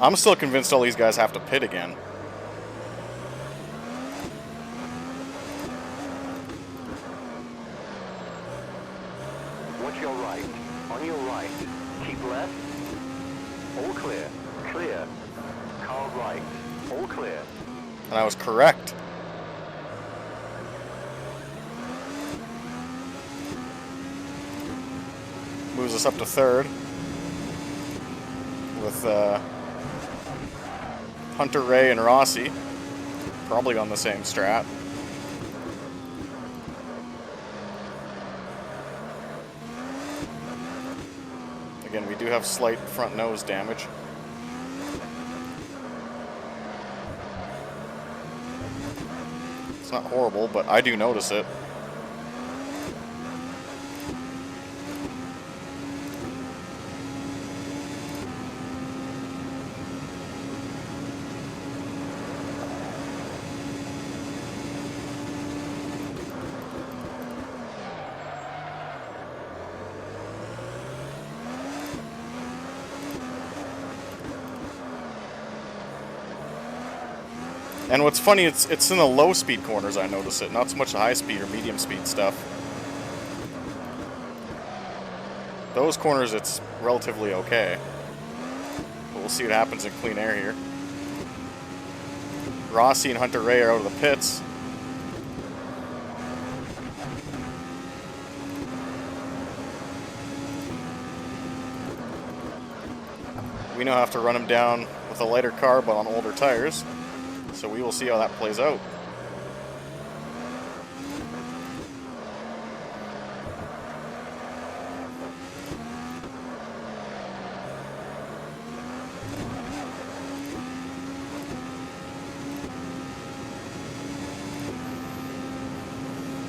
I'm still convinced all these guys have to pit again. Watch your right. On your right. Keep left. All clear. Clear. Car right. All clear. And I was correct. Moves us up to third. With Hunter Ray and Rossi. Probably on the same strat. Again, we do have slight front nose damage. It's not horrible, but I do notice it. And what's funny, it's in the low speed corners I notice it, not so much the high speed or medium speed stuff. Those corners it's relatively okay. But we'll see what happens in clean air here. Rossi and Hunter Ray are out of the pits. We now have to run them down with a lighter car but on older tires. So we will see how that plays out.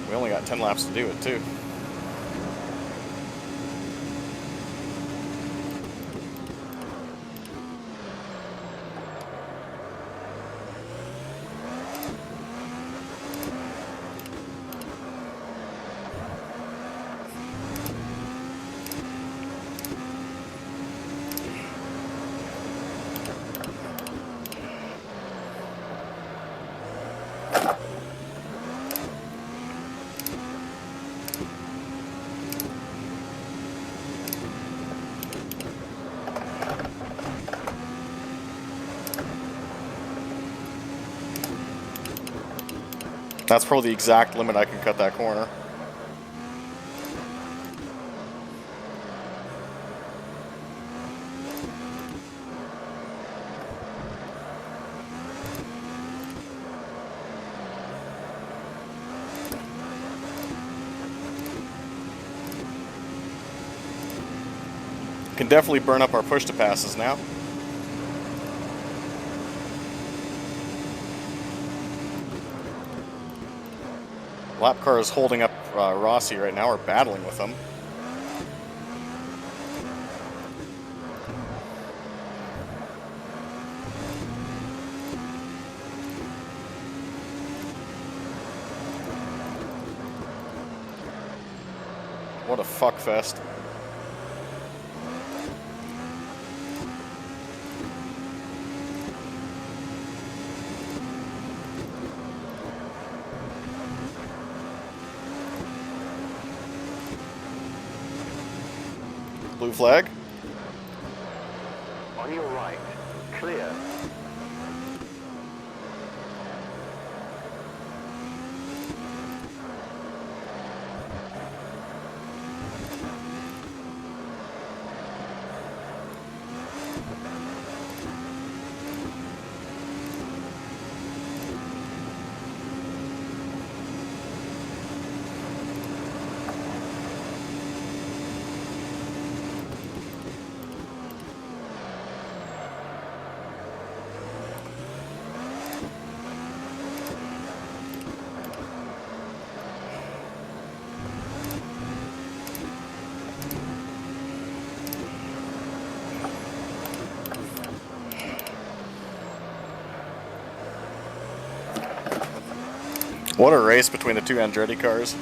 We only got 10 laps to do it too. That's probably the exact limit I can cut that corner. Can definitely burn up our push to passes now. Lap car is holding up Rossi right now, or battling with him. What a fuck fest. Blue flag. On your right. Clear. What a race between the two Andretti cars.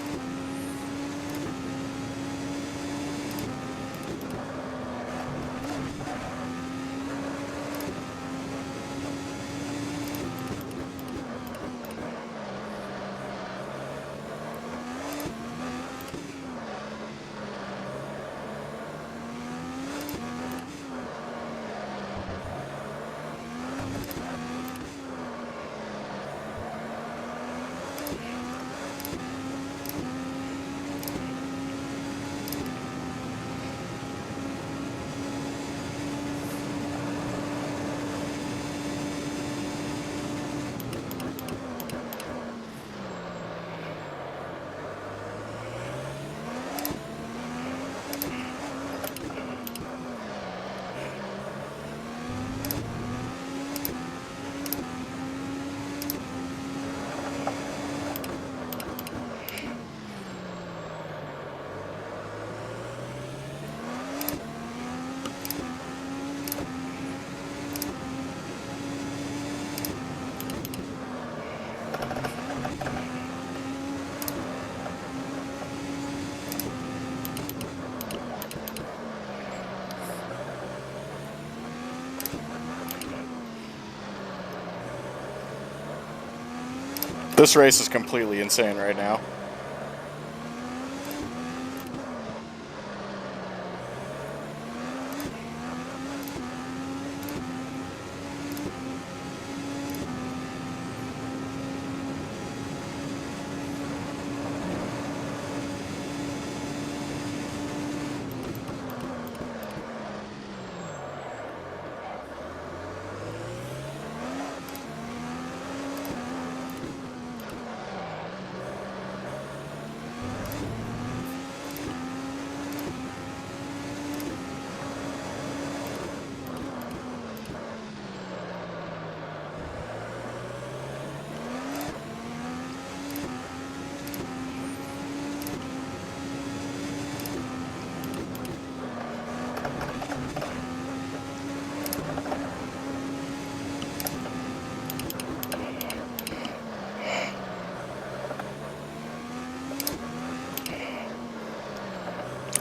This race is completely insane right now.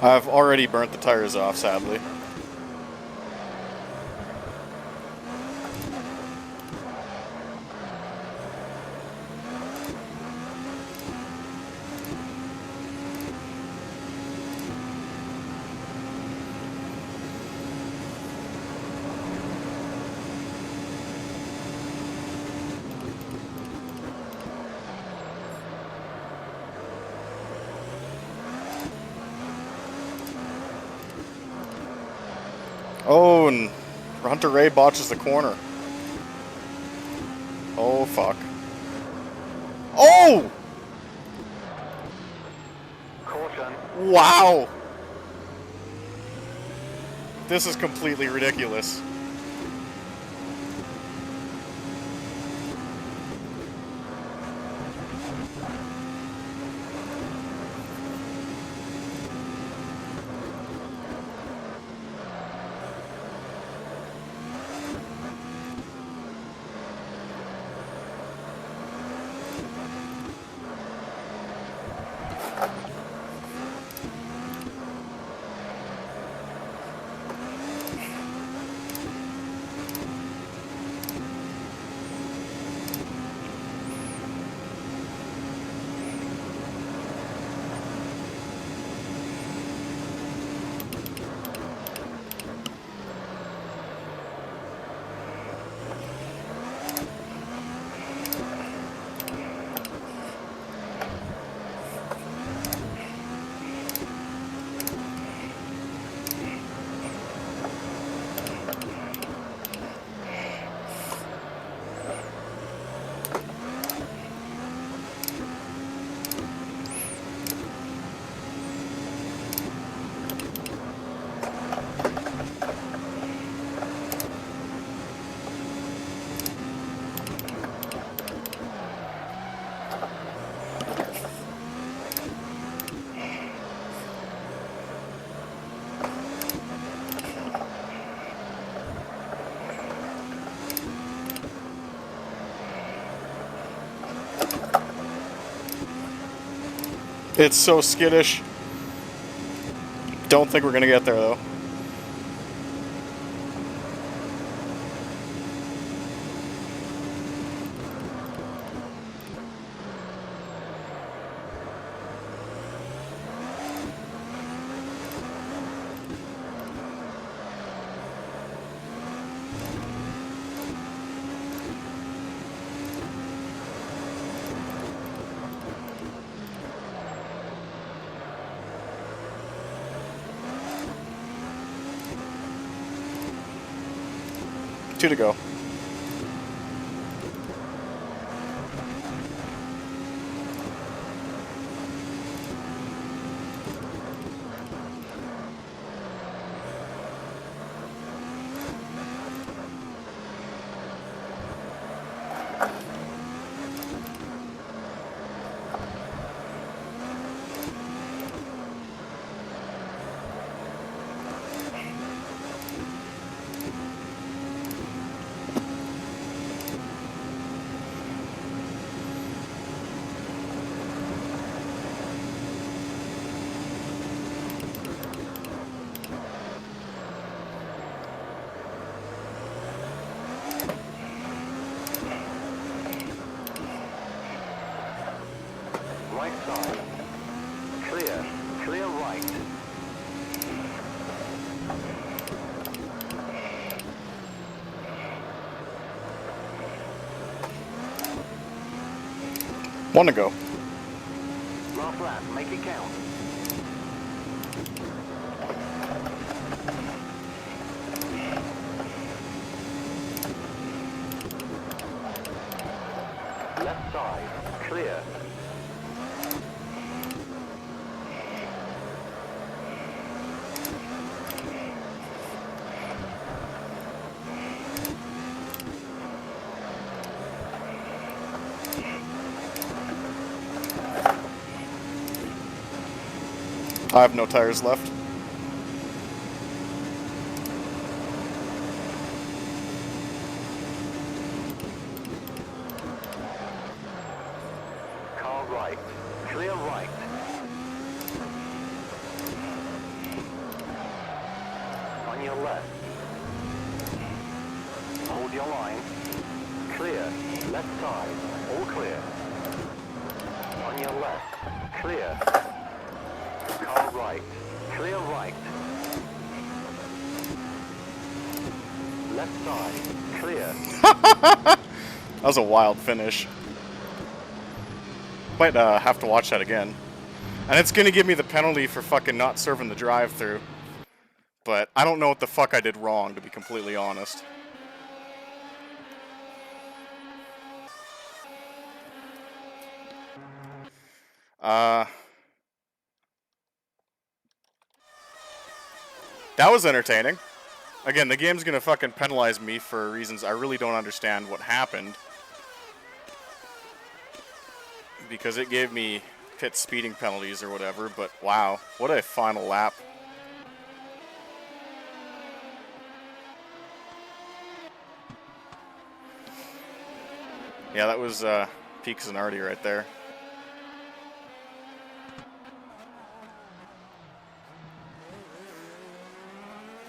I've already burnt the tires off, sadly. Oh, and Hunter Ray botches the corner. Oh, fuck. Oh! Caution. Wow! This is completely ridiculous. It's so skittish. Don't think we're gonna get there though. Two to go. Right side. Clear. Clear right. One to go. Last lap. Make it count. Left side. Clear. I have no tires left. Car right. Clear right. On your left. Hold your line. Clear. Left side. All clear. On your left. Clear. Car right. Clear right. Left side. Clear. That was a wild finish. Might have to watch that again. And it's gonna give me the penalty for fucking not serving the drive-through. But I don't know what the fuck I did wrong, to be completely honest. That was entertaining. Again, the game's gonna fucking penalize me for reasons I really don't understand what happened. Because it gave me pit speeding penalties or whatever, but wow, what a final lap. Yeah, that was Peaks and Artie right there.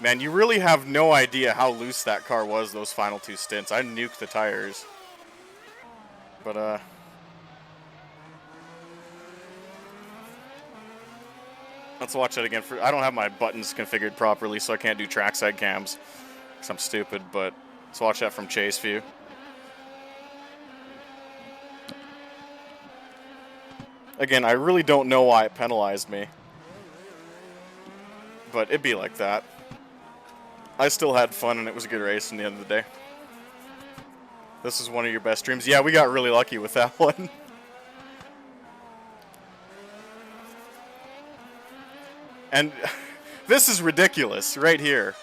Man, you really have no idea how loose that car was those final two stints. I nuked the tires. But, let's watch that again. I don't have my buttons configured properly, so I can't do trackside cams. Because I'm stupid, but let's watch that from chase view. Again, I really don't know why it penalized me. But it'd be like that. I still had fun, and it was a good race in the end of the day. This is one of your best streams. Yeah, we got really lucky with that one. And this is ridiculous right here.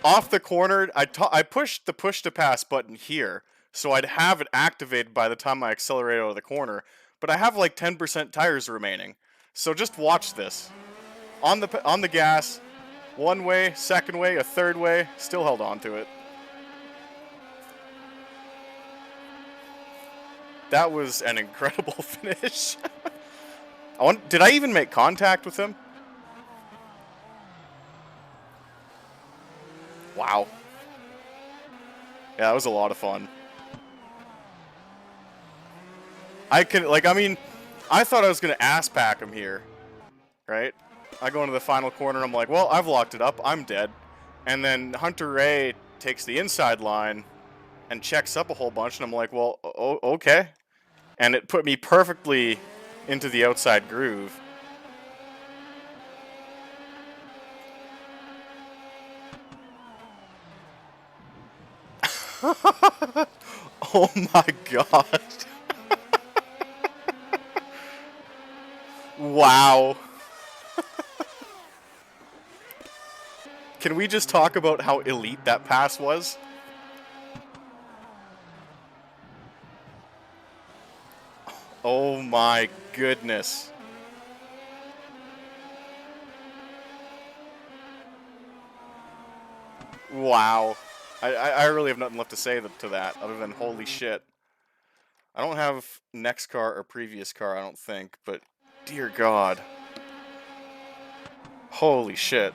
Off the corner, I pushed the push to pass button here, so I'd have it activated by the time I accelerate out of the corner. But I have like 10% tires remaining. So just watch this. On the gas, one way, second way, a third way, still held on to it. That was an incredible finish. Did I even make contact with him? Wow. Yeah, that was a lot of fun. I mean, I thought I was going to ass pack him here, right? I go into the final corner, and I'm like, well, I've locked it up. I'm dead. And then Hunter Ray takes the inside line and checks up a whole bunch, and I'm like, well, okay. And it put me perfectly into the outside groove. Oh my god. Wow. Can we just talk about how elite that pass was? Oh my goodness. Wow. I really have nothing left to say to that other than holy shit. I don't have next car or previous car, I don't think, but dear God. Holy shit.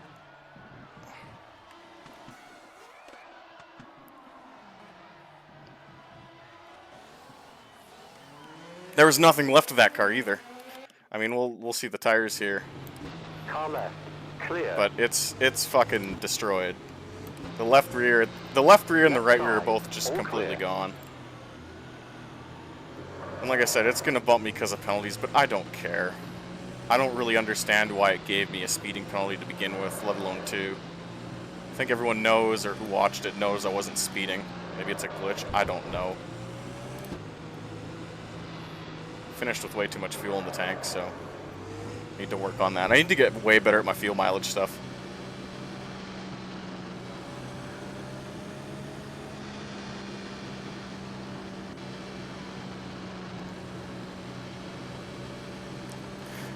There was nothing left of that car either. I mean, we'll see the tires here, Car left. Clear. but it's fucking destroyed. The left rear and the right rear are both just completely gone. And like I said, it's gonna bump me because of penalties, but I don't care. I don't really understand why it gave me a speeding penalty to begin with, let alone two. I think everyone knows, or who watched it knows I wasn't speeding. Maybe it's a glitch, I don't know. Finished with way too much fuel in the tank, so need to work on that. I need to get way better at my fuel mileage stuff.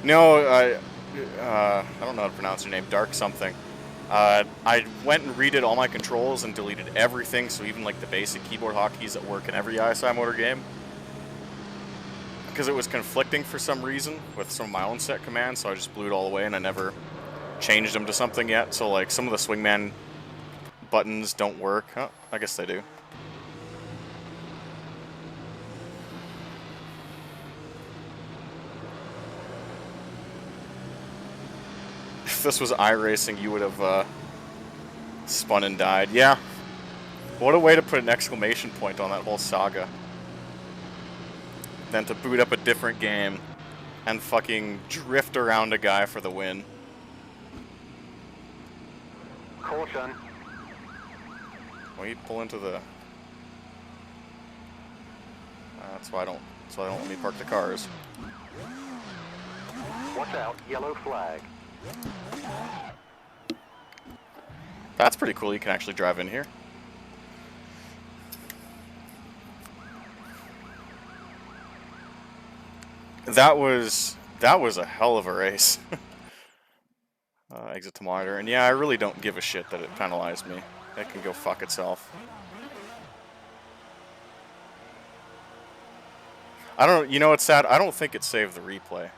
No, I don't know how to pronounce your name. Dark something. I went and redid all my controls and deleted everything, so even like the basic keyboard hotkeys that work in every ISI motor game. Because it was conflicting for some reason with some of my own set commands, so I just blew it all away and I never changed them to something yet. So like some of the swingman buttons don't work. Huh, I guess they do. If this was iRacing, you would have spun and died. Yeah. What a way to put an exclamation point on that whole saga. Than to boot up a different game and fucking drift around a guy for the win. Caution. Well, you pull into the... that's why they don't let me park the cars. Watch out. Yellow flag. That's pretty cool, you can actually drive in here. That was a hell of a race. Exit to monitor, and yeah, I really don't give a shit that it penalized me. It can go fuck itself. I don't, you know what's sad? I don't think it saved the replay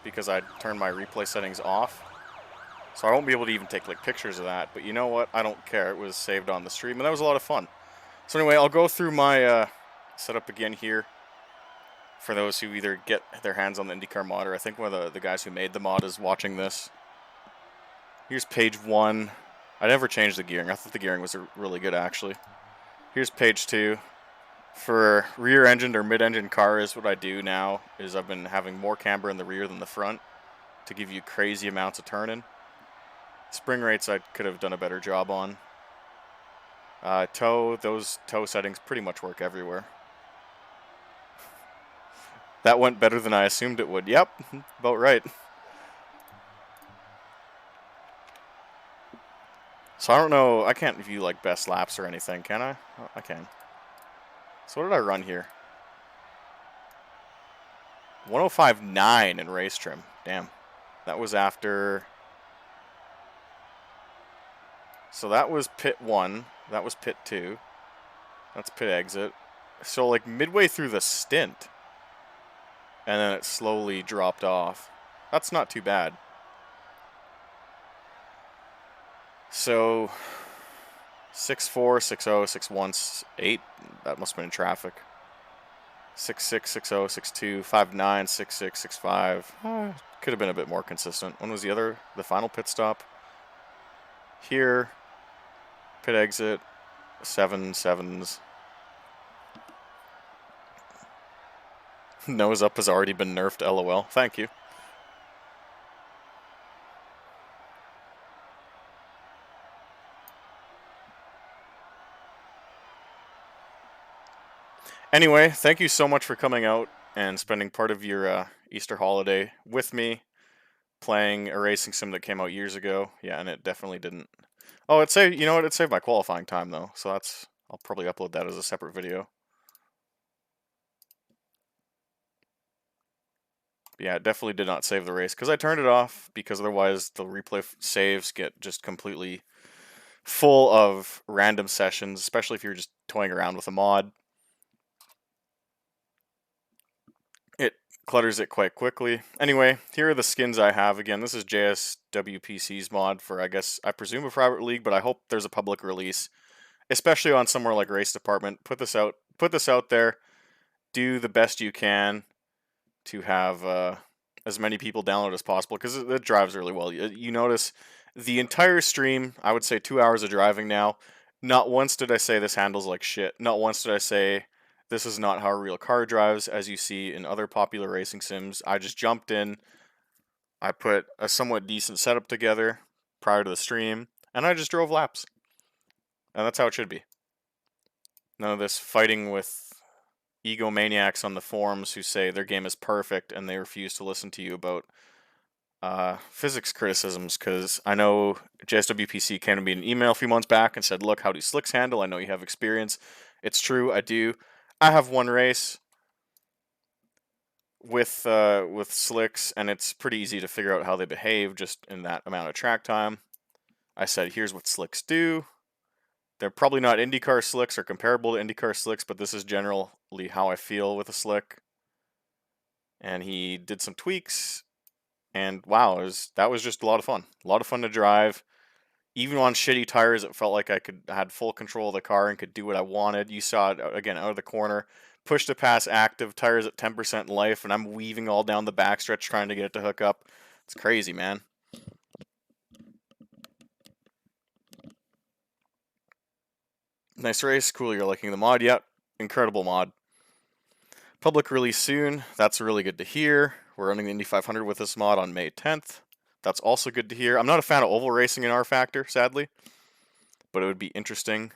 because I turned my replay settings off. So I won't be able to even take like pictures of that, but you know what? I don't care. It was saved on the stream, and that was a lot of fun. So anyway, I'll go through my setup again here for those who either get their hands on the IndyCar mod, or I think one of the guys who made the mod is watching this. Here's page 1. I never changed the gearing. I thought the gearing was really good, actually. Here's page 2. For rear-engined or mid-engine cars, what I do now is I've been having more camber in the rear than the front to give you crazy amounts of turning. Spring rates I could have done a better job on. Those tow settings pretty much work everywhere. That went better than I assumed it would. Yep, about right. So I don't know, I can't view like best laps or anything, can I? Oh, I can. So what did I run here? 105.9 in race trim. Damn. That was after... So that was pit 1. That was pit 2. That's pit exit. So like midway through the stint. And then it slowly dropped off. That's not too bad. So 6-4, 6-0, 6-1, 8. That must have been in traffic. 6-6, 6-0, 6-2, 5-9, 6-6, 6-5. Could have been a bit more consistent. When was the final pit stop? Here. Pit exit. 7-7s. Nose up has already been nerfed, lol. Thank you. Anyway, thank you so much for coming out and spending part of your Easter holiday with me playing a racing sim that came out years ago. Yeah, and it definitely didn't. Oh, it saved. You know what? It saved my qualifying time though, so I'll probably upload that as a separate video. But yeah, it definitely did not save the race because I turned it off because otherwise the replay saves get just completely full of random sessions, especially if you're just toying around with a mod. It clutters it quite quickly. Anyway, here are the skins I have. Again, this is JSWPC's mod for, I presume a private league, but I hope there's a public release, especially on somewhere like Race Department. Put this out there. Do the best you can to have as many people download as possible because it drives really well. You notice the entire stream, I would say 2 hours of driving now, not once did I say this handles like shit. Not once did I say this is not how a real car drives, as you see in other popular racing sims. I just jumped in, I put a somewhat decent setup together prior to the stream, and I just drove laps. And that's how it should be. None of this fighting with egomaniacs on the forums who say their game is perfect and they refuse to listen to you about physics criticisms, because I know JSWPC came to me in an email a few months back and said, look, how do slicks handle? I know you have experience. It's true, I do. I have one race with slicks, and it's pretty easy to figure out how they behave just in that amount of track time. I said, here's what slicks do. They're probably not IndyCar slicks or comparable to IndyCar slicks, but this is generally how I feel with a slick. And he did some tweaks, and wow, that was just a lot of fun. A lot of fun to drive. Even on shitty tires, it felt like I had full control of the car and could do what I wanted. You saw it again out of the corner. Push to pass active, tires at 10% life, and I'm weaving all down the backstretch trying to get it to hook up. It's crazy, man. Nice race. Cool, you're liking the mod. Yep, incredible mod. Public release soon. That's really good to hear. We're running the Indy 500 with this mod on May 10th. That's also good to hear. I'm not a fan of oval racing in R Factor, sadly, but it would be interesting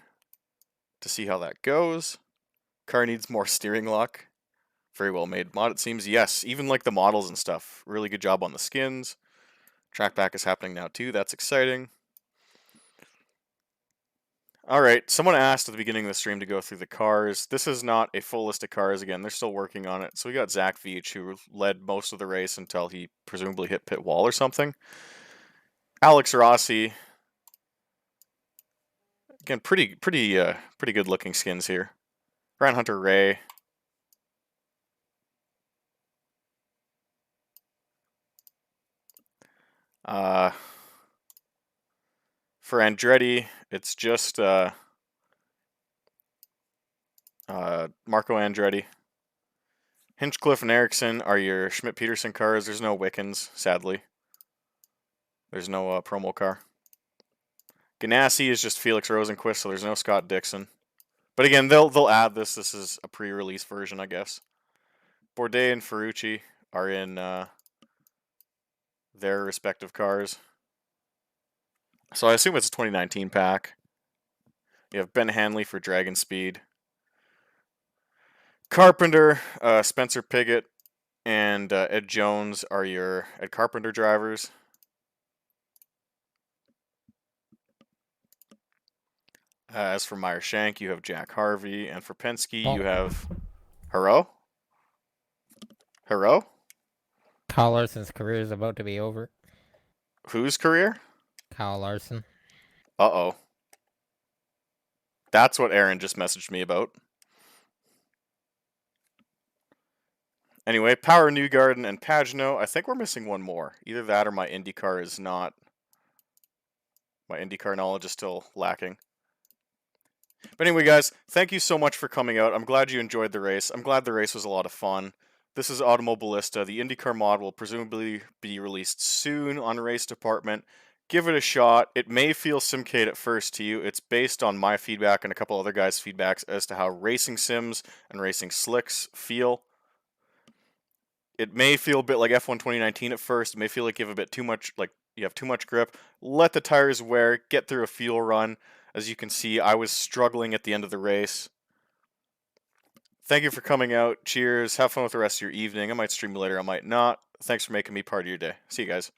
to see how that goes. Car needs more steering lock. Very well made mod, it seems. Yes, even like the models and stuff. Really good job on the skins. Trackback is happening now too. That's exciting. Alright, someone asked at the beginning of the stream to go through the cars. This is not a full list of cars. Again, they're still working on it. So we got Zach Veach, who led most of the race until he presumably hit pit wall or something. Alex Rossi. Again, pretty good looking skins here. Ryan Hunter Ray. For Andretti, it's just Marco Andretti. Hinchcliffe and Ericsson are your Schmidt-Peterson cars. There's no Wickens, sadly. There's no promo car. Ganassi is just Felix Rosenquist, so there's no Scott Dixon. But again, they'll add this. This is a pre-release version, I guess. Bourdais and Ferrucci are in their respective cars. So I assume it's a 2019 pack. You have Ben Hanley for Dragon Speed. Carpenter, Spencer Piggott, and Ed Jones are your Ed Carpenter drivers. As for Meyer Shank, you have Jack Harvey, and for Penske, you have Haro. Haro? Kyle Larson's career is about to be over. Whose career? Kyle Larson. Uh-oh. That's what Aaron just messaged me about. Anyway, Power Newgarden and Pagano. I think we're missing one more. Either that or my IndyCar is not. My IndyCar knowledge is still lacking. But anyway, guys, thank you so much for coming out. I'm glad you enjoyed the race. I'm glad the race was a lot of fun. This is Automobilista. The IndyCar mod will presumably be released soon on Race Department. Give it a shot. It may feel Simcade at first to you. It's based on my feedback and a couple other guys' feedbacks as to how racing sims and racing slicks feel. It may feel a bit like F1 2019 at first. It may feel like you have a bit too much, like you have too much grip. Let the tires wear, get through a fuel run. As you can see, I was struggling at the end of the race. Thank you for coming out. Cheers. Have fun with the rest of your evening. I might stream later, I might not. Thanks for making me part of your day. See you guys.